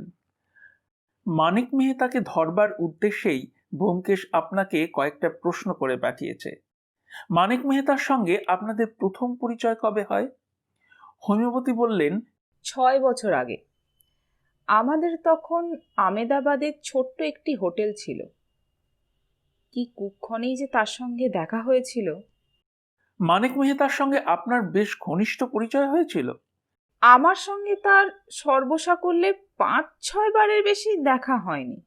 মানিক মেহতাকে ধরবার উদ্দেশ্যেই ব্যোমকেশ আপনাকে কয়েকটা প্রশ্ন করে পাঠিয়েছে। মানিক মেহতার সঙ্গে আপনাদের প্রথম পরিচয় কবে হয়? হৈমবতী বললেন, 6 বছর আগে। আমাদের তখন আমেদাবাদের ছোট্ট একটি হোটেল ছিল। কি কুক্ষণেই যে তার সঙ্গে দেখা হয়েছিল। মানিক মেহতার সঙ্গে আপনার বেশ ঘনিষ্ঠ পরিচয় হয়েছিল? আমার সঙ্গে তার সর্বসাকল্যে 5-6 বারের বেশি দেখা হয়নি।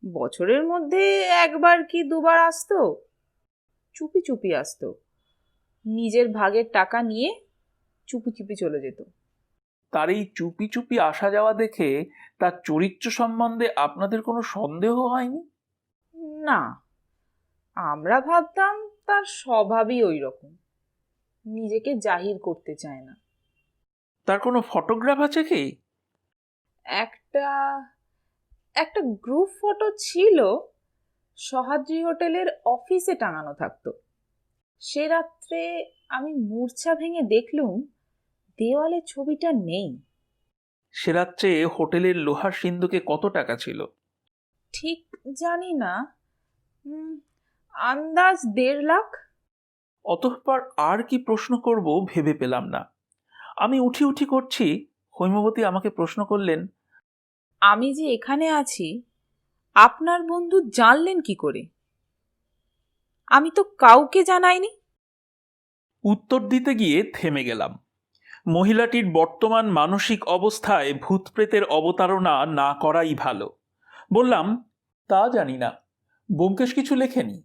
বছরের মধ্যে একবার কি দুবার আসতো। চুপি চুপি আসতো। নিজের ভাগের টাকা নিয়ে চুপি চুপি চলে যেত। তার এই চুপি চুপি আসা যাওয়া দেখে তার চরিত্র সম্বন্ধে আপনাদের কোনো সন্দেহ হয়নি? না, আমরা ভাবতাম তার স্বভাবই ওই রকম, নিজেকে জাহির করতে চায় না। তার কোনো ফটোগ্রাফ আছে কি? একটা গ্রুপ ফটো ছিল, সহাদ্রি হোটেলের অফিসে টাঙানো থাকতো। সে রাত্রে আমি মূর্ছা ভেঙে দেখলুম দেওয়ালে ছবিটা নেই। সে রাত্রে হোটেলের লোহার সিন্ধুকে কত টাকা ছিল? ঠিক জানি না, আন্দাজ 1.5 লাখ। অতঃপর আর কি প্রশ্ন করব ভেবে পেলাম না। আমি উঠি উঠি করছি, হৈমবতী আমাকে প্রশ্ন করলেন, আমি যে এখানে আছি আপনার বন্ধু জানলেন কি করে? আমি তো কাউকে জানাইনি। উত্তর দিতে গিয়ে থেমে গেলাম। মহিলাটির বর্তমান মানসিক অবস্থায় ভূতপ্রেতের অবতারণা না করাই ভালো। বললাম, তা জানি না, ব্যোমকেশ কিছু লেখেনি।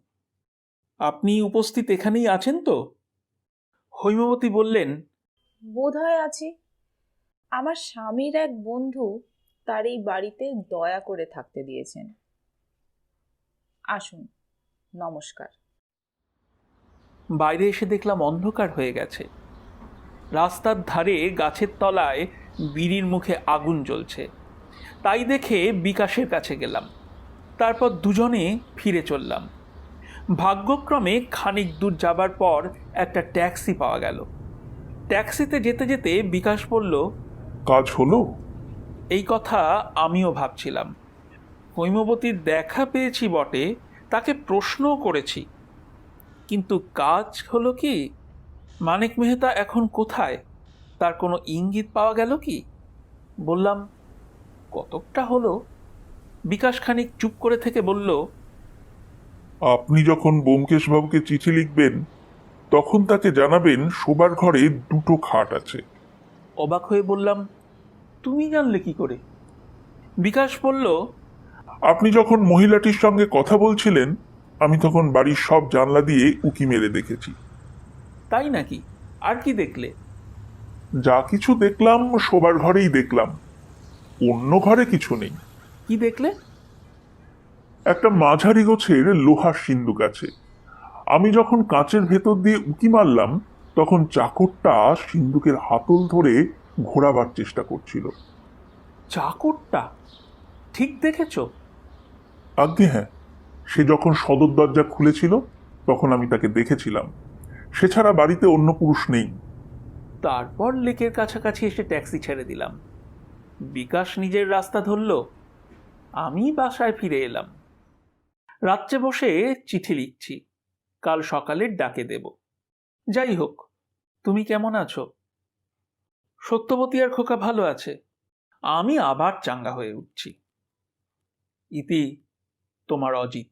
আপনি উপস্থিত এখানেই আছেন তো? হৈমবতী বললেন, বোধহয় আছি। আমার স্বামীর এক বন্ধু তার এই বাড়িতে দয়া করে থাকতে দিয়েছেন। আসুন, নমস্কার। বাইরে এসে দেখলাম অন্ধকার হয়ে গেছে। রাস্তার ধারে গাছের তলায় বিড়ির মুখে আগুন জ্বলছে। তাই দেখে বিকাশের কাছে গেলাম। তারপর দুজনে ফিরে চললাম। ভাগ্যক্রমে খানিক দূর যাবার পর একটা ট্যাক্সি পাওয়া গেল। ট্যাক্সিতে যেতে যেতে বিকাশ বলল, কাজ হলো? এই কথা আমিও ভাবছিলাম। হৈমবতীর দেখা পেয়েছি বটে, তাকে প্রশ্নও করেছি, কিন্তু কাজ হলো কি? মানিক মেহতা এখন কোথায়, তার কোনো ইঙ্গিত পাওয়া গেল কি? বললাম, কতকটা হলো। বিকাশ খানিক চুপ করে থেকে বলল, আপনি যখন ব্যোমকেশ বাবুকে চিঠি লিখবেন তখন তাকে জানাবেন শোবার ঘরে 2টো খাট আছে। অবাক হয়ে বললাম, তুমি জানলে কি করে? বিকাশ বলল, আপনি যখন মহিলাটির সঙ্গে কথা বলছিলেন আমি তখন বাড়ির সব জানলা দিয়ে উকি মেরে দেখেছি। তাই নাকি? আর কি দেখলে? যা কিছু দেখলাম শোবার ঘরেই দেখলাম, অন্য ঘরে কিছু নেই। কি দেখলে? একটা মাঝারি গোছের লোহার সিন্দুক আছে। আমি যখন কাঁচের ভেতর দিয়ে উকি মারলাম তখন চাকরটা সিন্দুকের হাতল ধরে ঘোরাবার চেষ্টা করছিল। চাকরটা? ঠিক দেখেছ? আজ্ঞে হ্যাঁ, সে যখন সদর দরজা খুলেছিল তখন আমি তাকে দেখেছিলাম। সে ছাড়া বাড়িতে অন্য পুরুষ নেই। তারপর লেকের কাছাকাছি এসে ট্যাক্সি ছেড়ে দিলাম। বিকাশ নিজের রাস্তা ধরল, আমি বাসায় ফিরে এলাম। রাত্রে বসে চিঠি লিখছি, কাল সকালের ডাকে দেব। যাই হোক, তুমি কেমন আছো? সত্যবতী আর খোকা ভালো আছে। আমি আবার চাঙ্গা হয়ে উঠছি। ইতি, তোমার অজিত।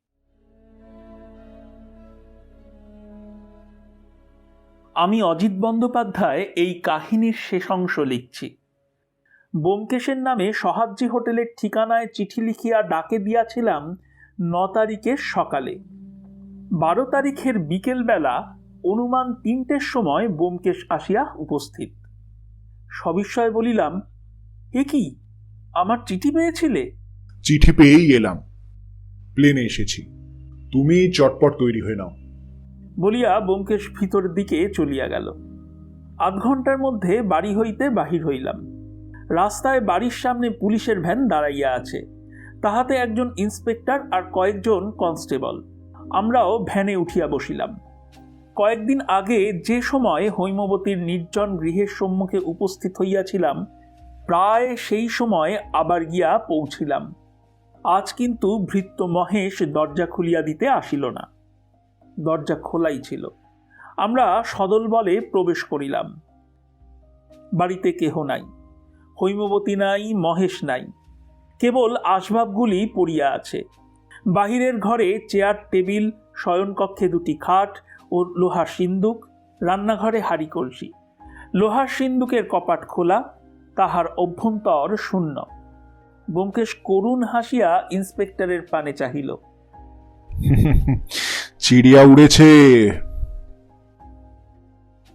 আমি অজিত বন্দ্যোপাধ্যায় এই কাহিনীর শেষ অংশ লিখছি। ব্যোমকেশের নামে সহাদ্রি হোটেলের ঠিকানায় চিঠি লিখিয়া ডাকে দিয়াছিলাম 9 তারিখের সকালে। 12 তারিখের বিকেলবেলা অনুমান 3টের সময় ব্যোমকেশ আসিয়া উপস্থিত। সবিস্ময়ে বলিলাম, এ কি, আমার চিঠি পেয়েছিলে? চিঠি পেয়েই এলাম, প্লেনে এসেছি। তুমি চটপট তৈরি হয়ে নাও। বলিয়া ব্যোমকেশ ভিতরের দিকে চলিয়া গেল। আধ ঘন্টার মধ্যে বাড়ি হইতে বাহির হইলাম। রাস্তায় বাড়ির সামনে পুলিশের ভ্যান দাঁড়াইয়া আছে, তাহাতে একজন ইন্সপেক্টর আর কয়েকজন কনস্টেবল। আমরাও ভ্যানে উঠিয়া বসিলাম। কয়েকদিন আগে যে সময় হৈমবতীর নির্জন গৃহের সম্মুখে উপস্থিত হইয়াছিলাম, প্রায় সেই সময় আবার গিয়া পৌঁছিলাম। আজ কিন্তু ভৃত্য মহেশ দরজা খুলিয়া দিতে আসিল না, দরজা খোলাই ছিল। আমরা সদল বলে প্রবেশ করিলাম। বাড়িতে কেহ নাই, হৈমবতী নাই, মহেশ নাই, কেবল আসবাবগুলি পড়িয়া আছে। বাহিরের ঘরে চেয়ার টেবিল, শয়নকক্ষে দুটি খাট ও লোহার সিন্দুক, রান্নাঘরে হাঁড়ি কলসি। লোহার সিন্দুকের কপাট খোলা, তাহার অভ্যন্তর শূন্য। ব্যোমকেশ করুণ হাসিয়া ইন্সপেক্টরের পানে চাহিল। চিড়িয়া উড়েছে।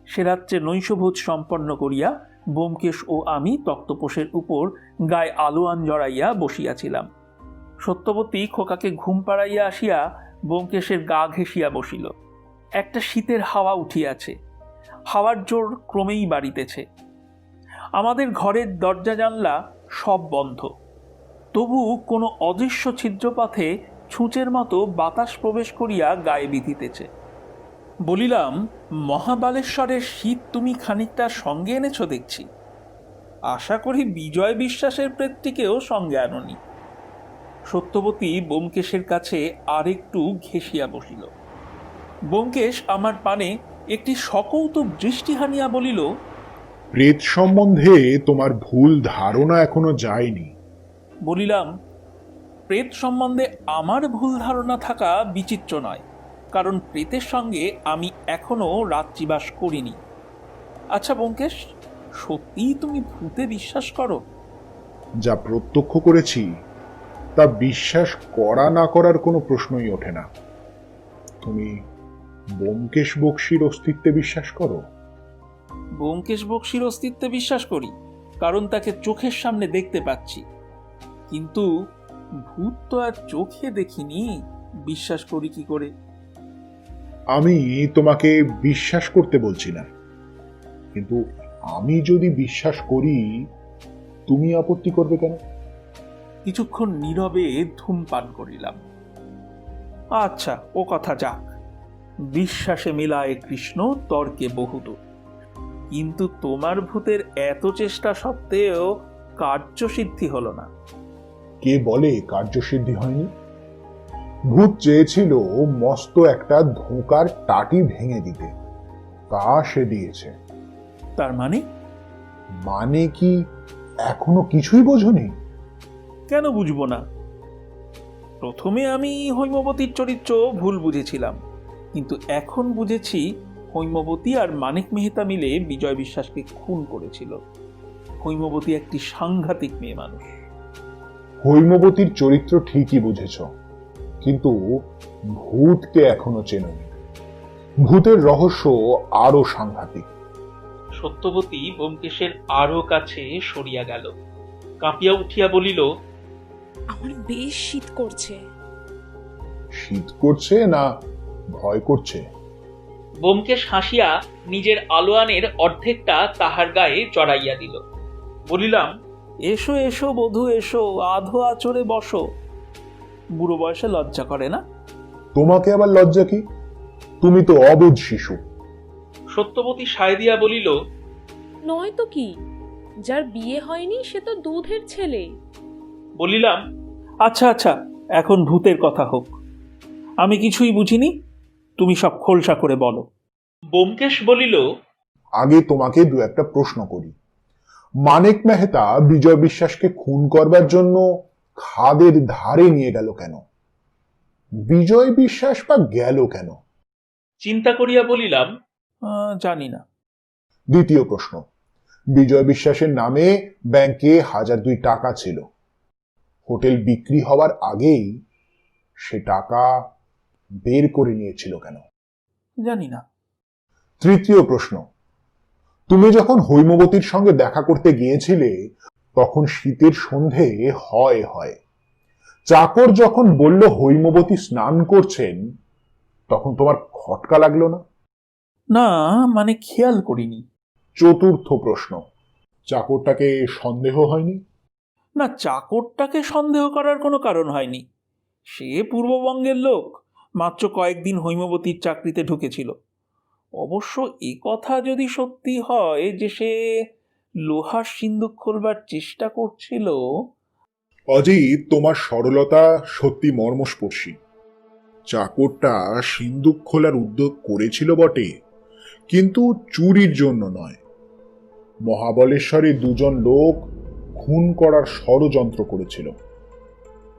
সে রাত্রে নৈশভোজ সম্পন্ন করিয়া ব্যোমকেশ ও আমি তক্তপোষের উপর গায়ে আলোয়ান জড়াইয়া বসিয়াছিলাম। সত্যবতী খোকাকে ঘুম পাড়াইয়া আসিয়া ব্যোমকেশের গা ঘেঁষিয়া বসিল। একটা শীতের হাওয়া উঠিয়াছে, হাওয়ার জোর ক্রমেই বাড়িতেছে। আমাদের ঘরের দরজা জানলা সব বন্ধ, তবু কোনো অদৃশ্য ছিদ্রপথে ছুঁচের মতো বাতাস প্রবেশ করিয়া গায়ে বিঁধিতেছে। বলিলাম, মহাবালেশ্বরের শীত তুমি খানিকটা সঙ্গে এনেছ দেখছি। আশা করি বিজয় বিশ্বাসের প্রেতটিকেও সঙ্গে আনোনি। সত্যবতী ব্যোমকেশের কাছে আর একটু ঘেঁষিয়া বসিল। ব্যোমকেশ আমার পানে একটি সকৌতুক দৃষ্টি হানিয়া বলিল, প্রেত সম্বন্ধে তোমার ভুল ধারণা এখনো যায়নি। বলিলাম, প্রেত সম্বন্ধে আমার ভুল ধারণা থাকা বিচিত্র নয়, কারণ প্রেতের সঙ্গে আমি এখনো রাত্রিবাস করিনি। আচ্ছা ব্যোমকেশ, সত্যিই তুমি ভূতে বিশ্বাস করো? যা প্রত্যক্ষ করেছি তা বিশ্বাস করা না করার কোনো প্রশ্নই ওঠে না। তুমি ব্যোমকেশ বক্সীর অস্তিত্বে বিশ্বাস করো? ব্যোমকেশ বক্সীর অস্তিত্বে বিশ্বাস করি, কারণ তাকে চোখের সামনে দেখতে পাচ্ছি। কিন্তু ভূত তো আর চোখে দেখিনি, বিশ্বাস করি কি করে? আমি তোমাকে বিশ্বাস করতে বলছি না, কিন্তু আমি যদি বিশ্বাস করি তুমি আপত্তি করবে কেন? কিছুক্ষণ নীরবে ধূমপান করিলাম। আচ্ছা, ও কথা যাক, বিশ্বাসে মেলায় কৃষ্ণ, তর্কে বহুদূর। কিন্তু তোমার ভূতের এত চেষ্টা সত্ত্বেও কার্যসিদ্ধি হলো না। কে বলে কার্যসিদ্ধি হয়নি? ভূত চেয়েছিল মস্ত একটা ধোঁকার টাটি ভেঙে দিতে, তা সে দিয়েছে। তার মানে? মানে কি এখনো কিছুই বোঝনি? কেন বুঝবো না? প্রথমে আমি হৈমবতীর চরিত্র ভুল বুঝেছিলাম, কিন্তু এখন বুঝেছি হৈমবতী আর মানিক মেহতা মিলে বিজয় বিশ্বাসকে খুন করেছিল। হৈমবতী একটি সাংঘাতিক মেয়ে মানুষ। হৈমবতীর চরিত্র ঠিকই বুঝেছ, কিন্তু ভূতকে এখনো চেনোনি। ভূতের রহস্য আরো সাংঘাতিক। সত্যবতী ব্যোমকেশের আরো কাছে সরিয়া গেল, কাঁপিয়া উঠিয়া বলিল, আমার বেশ শীত করছে। শীত করছে না ভয় করছে? ব্যোমকেশ হাসিয়া নিজের আলোয়ানের অর্ধেকটা তাহার গায়ে চড়াইয়া দিল। বলিলাম, এসো এসো বধূ, এসো, আধো আচরে বসো। বুড়ো বয়সে লজ্জা করে না? তোমাকে আবার লজ্জা কি? তুমি তো অবুঝ শিশু। সত্যবতী সায় দিয়া বলিল, নয় তো কি, যার বিয়ে হয়নি সে তো দুধের ছেলে। বলিলাম, আচ্ছা আচ্ছা, এখন ভূতের কথা হোক। আমি কিছুই বুঝিনি, তুমি সব খোলসা করে বলো। ব্যোমকেশ বলিল, আগে তোমাকে দু একটা প্রশ্ন করি। মানিক মেহতা বিজয় বিশ্বাসকে খুন করবার জন্য খাদের ধারে নিয়ে গেল কেন? বিজয় বিশ্বাস বা গেল কেন? চিন্তা করিয়া বলিলাম, জানি না। দ্বিতীয় প্রশ্ন, বিজয় বিশ্বাসের নামে ব্যাংকে 1002 টাকা ছিল। হোটেল বিক্রি হওয়ার আগেই সে টাকা বের করে নিয়েছিল কেন? জানি না। তৃতীয় প্রশ্ন, তুমি যখন হৈমবতীর সঙ্গে দেখা করতে গিয়েছিলে তখন শীতের সন্ধে হয়। চাকর যখন বলল হৈমবতী স্নান করছেন, তখন তোমার খটকা লাগলো না? না, মানে খেয়াল করিনি। চতুর্থ প্রশ্ন, চাকরটাকে সন্দেহ হয়নি? না, চাকরটাকে সন্দেহ করার কোনো কারণ হয়নি। সে পূর্ববঙ্গের লোক, মাত্র কয়েকদিন হৈমবতীর চাকরিতে ঢুকেছিল। অবশ্য এ কথা যদি সত্যি হয় যে সে লোহার সিন্দুক খোলবার চেষ্টা করছিল। অজিত, তোমার সরলতা সত্যি মর্মস্পর্শী। চাকরটা সিন্দুক খোলার উদ্যোগ করেছিল বটে, কিন্তু চুরির জন্য নয়। মহাবলেশ্বরে দুজন লোক খুন করার ষড়যন্ত্র করেছিল।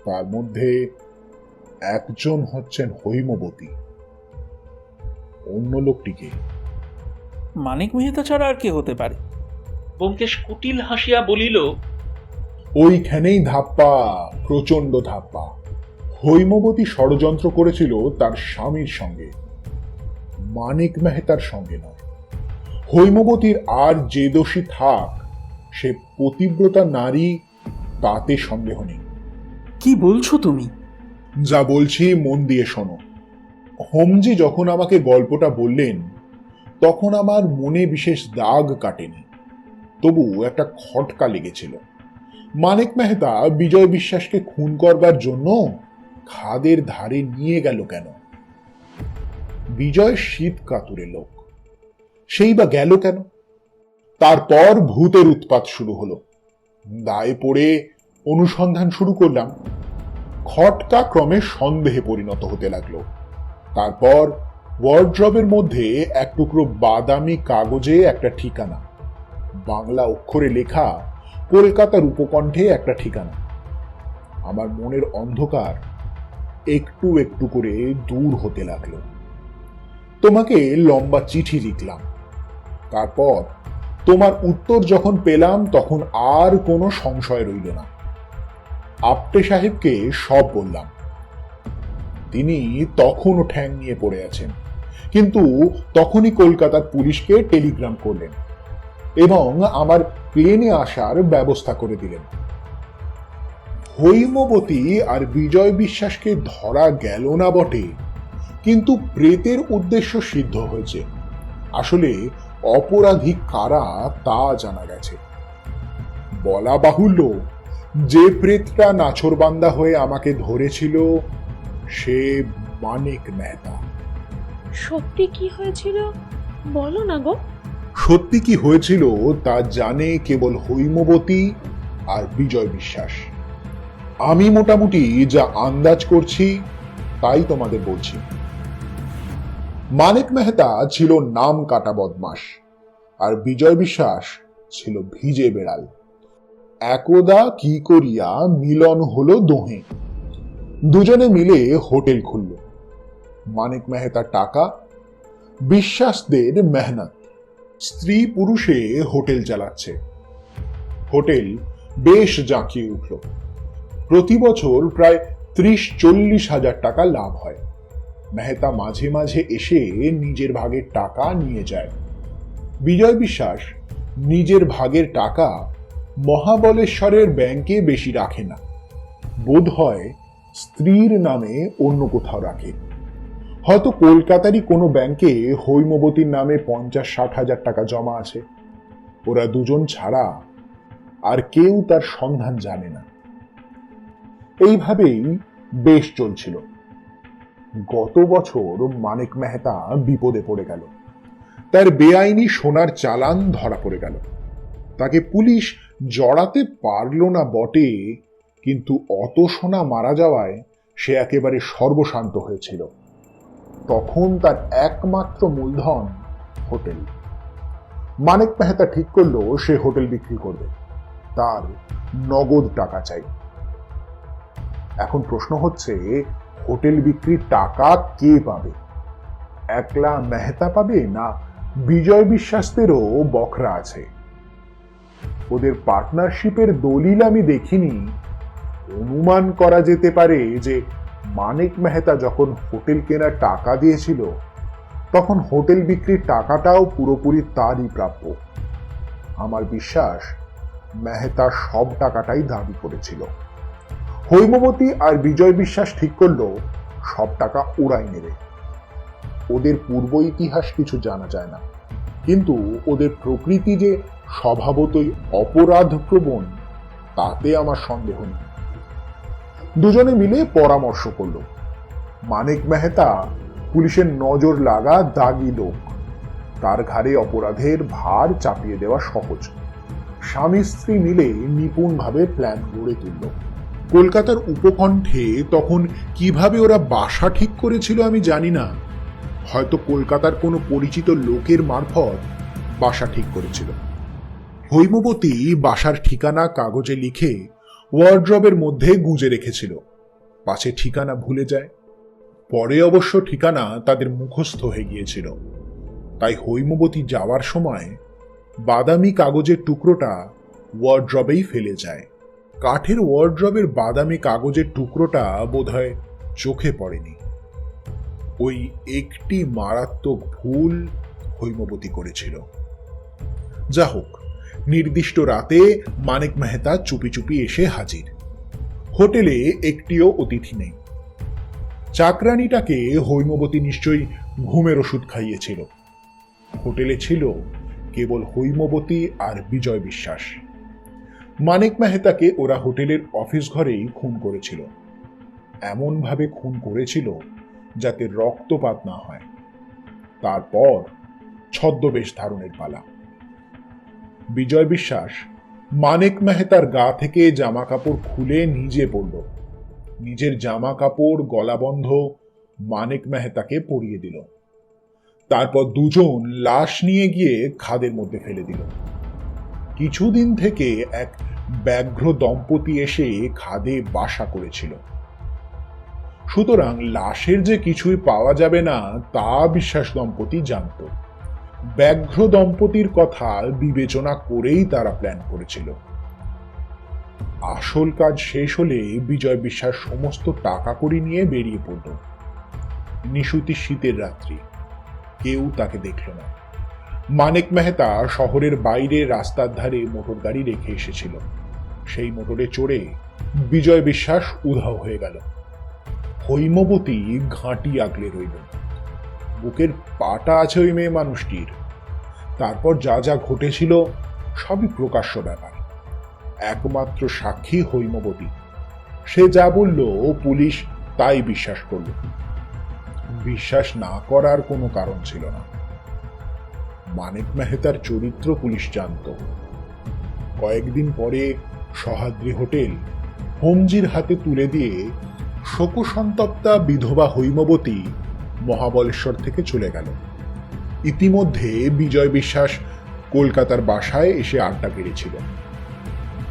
তার মধ্যে একজন হচ্ছেন হৈমবতী, অন্য লোকটিকে। মানিক মেহতা ছাড়া আর কে হতে পারে? ব্যোমকেশ কুটিল হাসিয়া বলিল, ওইখানেই ধাপ্পা, প্রচন্ড ধাপ্পা। হৈমবতী ষড়যন্ত্র করেছিল তার স্বামীর সঙ্গে, মানিক মেহতার সঙ্গে নয়। হৈমবতীর আর যে দোষী থাক, সে পতিব্রতা নারী, তাতে সন্দেহ নেই। কি বলছো তুমি? যা বলছি মন দিয়ে শোনো। হোমজি যখন আমাকে গল্পটা বললেন, তখন আমার মনে বিশেষ দাগ কাটেনি, তবু একটা খটকা লেগেছিল। মানিক মেহতা বিজয় বিশ্বাসকে খুন করবার জন্য খাদের ধারে নিয়ে গেল কেন? বিজয় শীত কাতুরে লোক, সেই বা গেল কেন? তারপর ভূতের উৎপাত শুরু হলো। দায়ে পড়ে অনুসন্ধান শুরু করলাম। খটকা ক্রমে সন্দেহে পরিণত হতে লাগলো। তারপর ওয়ার্ড্রবের মধ্যে এক টুকরো বাদামি কাগজে একটা ঠিকানা, বাংলা অক্ষরে লেখা, কলকাতার উপকণ্ঠে একটা ঠিকানা। আমার মনের অন্ধকার একটু একটু করে দূর হতে লাগলো। তোমাকে লম্বা চিঠি লিখলাম। তারপর তোমার উত্তর যখন পেলাম, তখন আর কোনো সংশয় রইল না। আপটে সাহেবকে সব বললাম। তিনি তখনও ঠ্যাং নিয়ে পড়ে আছেন, কিন্তু তখনই কলকাতার পুলিশকে টেলিগ্রাম করলেন এবং আমার প্লেনে আসার ব্যবস্থা করে দিলেন। হৈমবতী আর বিজয় বিশ্বাসকে ধরা গেল না বটে, কিন্তু প্রেতের উদ্দেশ্য সিদ্ধ হয়েছে। আসলে অপরাধী কারা তা জানা গেছে। বলা বাহুল্য, যে প্রেতটা নাছোড়বান্দা হয়ে আমাকে ধরেছিল সে মানিক মেহতা। সত্যি কি হয়েছিল বলো না গো। সত্যি কি হয়েছিল তা জানে কেবল হৈমবতী আর বিজয় বিশ্বাস। আমি মোটামুটি যা আন্দাজ করছি তাই তোমাদের বলছি। মানিক মেহতা ছিল নাম কাটা বদমাস, আর বিজয় বিশ্বাস ছিল ভিজে বেড়াল। একদা কি করিয়া মিলন হলো দোহে। দুজনে মিলে হোটেল খুলল। মানিক মেহতার টাকা, বিশ্বাসদের মেহনত। স্ত্রী পুরুষে হোটেল চালাচ্ছে। হোটেল বেশ জাঁকিয়ে উঠল। প্রতি বছর প্রায় 30-40 হাজার টাকা লাভ হয়। মেহতা মাঝে মাঝে এসে নিজের ভাগের টাকা নিয়ে যায়। বিজয় বিশ্বাস নিজের ভাগের টাকা মহাবলেশ্বরের ব্যাংকে বেশি রাখে না, বোধ হয় স্ত্রীর নামে অন্য কোথাও রাখে। হয়তো কলকাতারই কোনো ব্যাংকে হৈমবতীর নামে 50-60 হাজার টাকা জমা আছে। ওরা দুজন ছাড়া আর কেউ তার সন্ধান জানে না। এইভাবেই বেশ চলছিল। গত বছর মানিক মেহতা বিপদে পড়ে গেল। তার বেআইনি সোনার চালান ধরা পড়ে গেল। তাকে পুলিশ জড়াতে পারল না বটে, কিন্তু অত সোনা মারা যাওয়ায় সে একেবারে সর্বশান্ত হয়েছিল। তখন তার একমাত্র মূলধন হোটেল। মানিক মেহতা ঠিক করলো সে হোটেল বিক্রি করবে। তার নগদ টাকা চাই। এখন প্রশ্ন হচ্ছে, হোটেল বিক্রির টাকা কে পাবে? একলা মেহতা পাবে, না বিজয় বিশ্বাসদেরও বখরা আছে? ওদের পার্টনারশিপের দলিল আমি দেখিনি। অনুমান করা যেতে পারে যে মানিক মেহতা যখন হোটেল কেনার টাকা দিয়েছিল, তখন হোটেল বিক্রির টাকাটাও পুরোপুরি তারই প্রাপ্য। আমার বিশ্বাস মেহতা সব টাকাটাই দাবি করেছিল। হৈমবতী আর বিজয় বিশ্বাস ঠিক করলো সব টাকা ওরাই নেবে। ওদের পূর্ব ইতিহাস কিছু জানা যায় না, কিন্তু ওদের প্রকৃতি যে স্বভাবতই অপরাধপ্রবণ তাতে আমার সন্দেহ নেই। দুজনে মিলে পরামর্শ করলো। মানিক মেহতা পুলিশের নজর লাগা দাগি লোক, তার ঘাড়ে অপরাধের ভার চাপিয়ে দেওয়া সহজ। স্বামী স্ত্রী মিলে নিপুণভাবে প্ল্যান গড়ে তুলল। কলকাতার উপকণ্ঠে তখন কিভাবে ওরা বাসা ঠিক করেছিল আমি জানি না, হয়তো কলকাতার কোনো পরিচিত লোকের মারফত বাসা ঠিক করেছিল। হৈমবতী বাসার ঠিকানা কাগজে লিখে ওয়ার্ড্রবের মধ্যে গুঁজে রেখেছিল, পাছে ঠিকানা ভুলে যায়। পরে অবশ্য ঠিকানা তাদের মুখস্থ হয়ে গিয়েছিল, তাই হৈমবতী যাওয়ার সময় বাদামি কাগজের টুকরোটা ওয়ার্ড্রবেই ফেলে যায়। কাঠের ওয়ার্ড্রবের বাদামি কাগজের টুকরোটা বোধহয় চোখে পড়েনি। ওই একটি মারাত্মক ভুল হৈমবতী করেছিল। যা হোক, নির্দিষ্ট রাতে মানিক মেহতা চুপি চুপি এসে হাজির। হোটেলে একটিও অতিথি নেই। চাকরানিটাকে হৈমবতী নিশ্চয়ই ঘুমের ওষুধ খাইয়েছিল। হোটেলে ছিল কেবল হৈমবতী আর বিজয় বিশ্বাস। মানিক মেহতাকে ওরা হোটেলের অফিস ঘরেই খুন করেছিল। এমনভাবে খুন করেছিল যাতে রক্তপাত না হয়। তারপর ছদ্মবেশ ধারণের পালা। বিজয় বিশ্বাস মানিক মেহতার গা থেকে জামা কাপড় খুলে নিজে পরল। নিজের জামা কাপড় গলাবন্ধ মানিক মেহতাকে পরিয়ে দিল। তারপর দুজন লাশ নিয়ে গিয়ে খাদের মধ্যে ফেলে দিল। কিছুদিন থেকে এক ব্যাঘ্র দম্পতি এসে খাদে বাসা করেছিল, সুতরাং লাশের যে কিছুই পাওয়া যাবে না তা বিশ্বাস দম্পতি জানত। ব্যাঘ্র দম্পতির কথা বিবেচনা করেই তারা প্ল্যান করেছিল। আসল কাজ শেষ হলে বিজয় বিশ্বাস সমস্ত টাকা কড়ি নিয়ে বেরিয়ে পড়ল। নিশুতি শীতের রাত্রি, কেউ তাকে দেখল না। মানিক মেহতা শহরের বাইরে রাস্তার ধারে মোটর গাড়ি রেখে এসেছিল। সেই মোটরে চড়ে বিজয় বিশ্বাস উধাও হয়ে গেল। হৈমবতী ঘাঁটি আগলে রইল। বুকের পাটা আছে ওই মেয়ে মানুষটির। তারপর যা যা ঘটেছিল সবই প্রকাশ্য ব্যাপার। একমাত্র সাক্ষী হৈমবতী। সে যা বলল পুলিশ তাই বিশ্বাস করল। বিশ্বাস না করার কোনো কারণ ছিল না। মানিক মেহতার চরিত্র পুলিশ জানত। কয়েকদিন পরে সহাদ্রি হোটেল হোমজির হাতে তুলে দিয়ে শোকসন্তপ্তা বিধবা হৈমবতী মহাবলেশ্বর থেকে চলে গেল। ইতিমধ্যে বিজয় বিশ্বাস কলকাতার বাসায় এসে আড্ডা পেড়েছিল।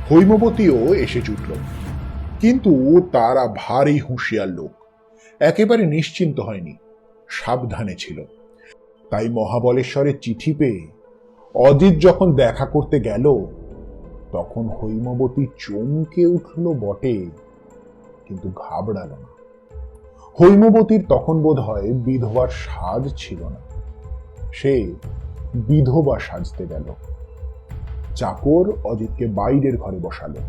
হৈমবতীও এসে জুটল, কিন্তু তারা ভারী হুঁশিয়ার লোক, একেবারে নিশ্চিন্ত হয়নি, সাবধানে ছিল। তাই মহাবলেশ্বরের চিঠি পেয়ে অজিত যখন দেখা করতে গেল তখন হৈমবতী চমকে উঠল বটে, কিন্তু ঘাবড়াল না। হৈমবতীর তখন বোধ হয় বিধবার সাজ ছিল না। সে বিধবা সাজতে গেল। চাকর অজিতকে বাইরের ঘরে বসালো।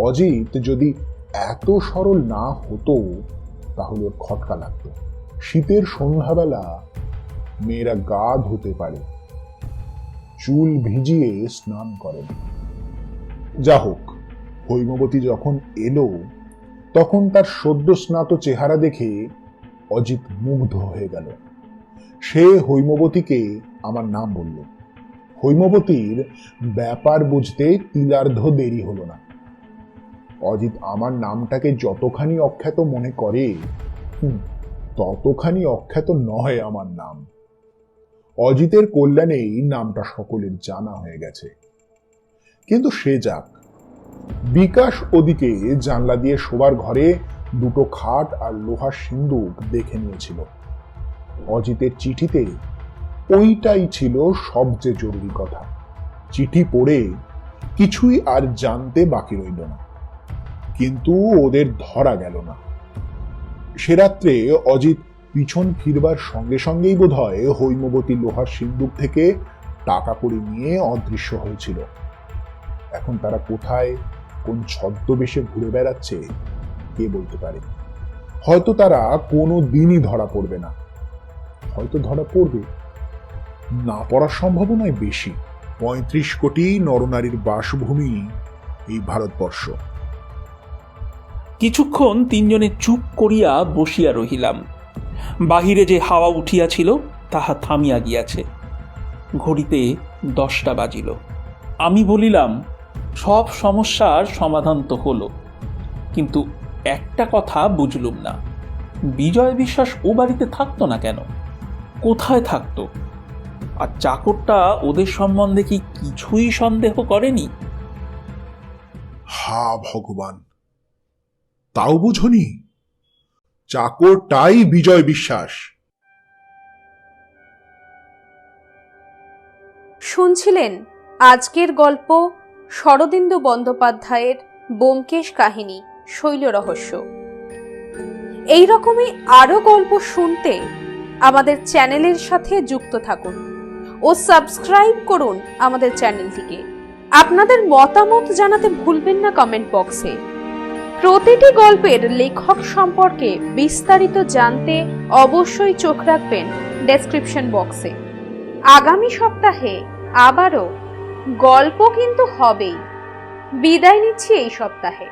অজিত যদি এত সরল না হতো তাহলে ওর খটকা লাগতো। শীতের সন্ধ্যাবেলা মেয়েরা গা ধুতে পারে, চুল ভিজিয়ে স্নান করেন। যা হোক, হৈমবতী যখন এলো তখন তার সদ্য স্নাত চেহারা দেখে অজিত মুগ্ধ হয়ে গেল। সে হৈমবতীকে আমার নাম বলল। হৈমবতীর ব্যাপার বুঝতে তিলার্ধ দেরি হলো না। অজিত আমার নামটাকে যতখানি অখ্যাত মনে করে ততখানি অখ্যাত নয় আমার নাম। অজিতের কল্যাণেই নামটা সকলের জানা হয়ে গেছে। কিন্তু সে যাক, বিকাশ ওদিকে জানলা দিয়ে শোবার ঘরে দুটো খাট আর লোহার সিন্দুক দেখে নিয়েছিল। অজিতের চিঠিতে ওইটাই ছিল সবচেয়ে জরুরি কথা। চিঠি পড়ে কিছুই আর জানতে বাকি রইল না, কিন্তু ওদের ধরা গেল না। সে রাত্রে অজিত পিছন ফিরবার সঙ্গে সঙ্গেই বোধ হয় হৈমবতী লোহার সিন্দুক থেকে টাকা কড়ি নিয়ে অদৃশ্য হয়েছিল। এখন তারা কোথায়, কোন ছদ্মবেশে ঘুরে বেড়াচ্ছে কে বলতে পারে। হয়তো তারা কোনো দিনই ধরা পড়বে না, হয়তো ধরা পড়বে। না পড়ার সম্ভাবনাই বেশি। ৩৫ কোটি নরনারীর বাসভূমি এই ভারতবর্ষ। কিছুক্ষণ তিনজনে চুপ করিয়া বসিয়া রহিলাম। বাহিরে যে হাওয়া উঠিয়াছিল তাহা থামিয়া গিয়াছে। ঘড়িতে 10টা বাজিল। আমি বলিলাম, সব সমস্যার সমাধান তো হলো, কিন্তু একটা কথা বুঝলুম না, বিজয় বিশ্বাস ও বাড়িতে থাকতো না কেন? কোথায় থাকতো? আর চাকরটা ওদের সম্বন্ধে কি কিছুই সন্দেহ করেনি? হা ভগবান, তাও বুঝনি? চাকরটাই বিজয় বিশ্বাস। শুনছিলেন আজকের গল্প শরদিন্দু বন্দ্যোপাধ্যায়ের ব্যোমকেশ কাহিনী শৈল রহস্য। এই রকমই আরো গল্প শুনতে আমাদের চ্যানেলের সাথে যুক্ত থাকুন ও সাবস্ক্রাইব করুন আমাদের চ্যানেলটিকে। আপনাদের মতামত জানাতে ভুলবেন না কমেন্ট বক্সে। প্রতিটি গল্পের লেখক সম্পর্কে বিস্তারিত জানতে অবশ্যই চোখ রাখবেন ডেসক্রিপশন বক্সে। আগামী সপ্তাহে আবারও গল্প কিন্তু হবেই। বিদায় নিচ্ছি এই সপ্তাহে।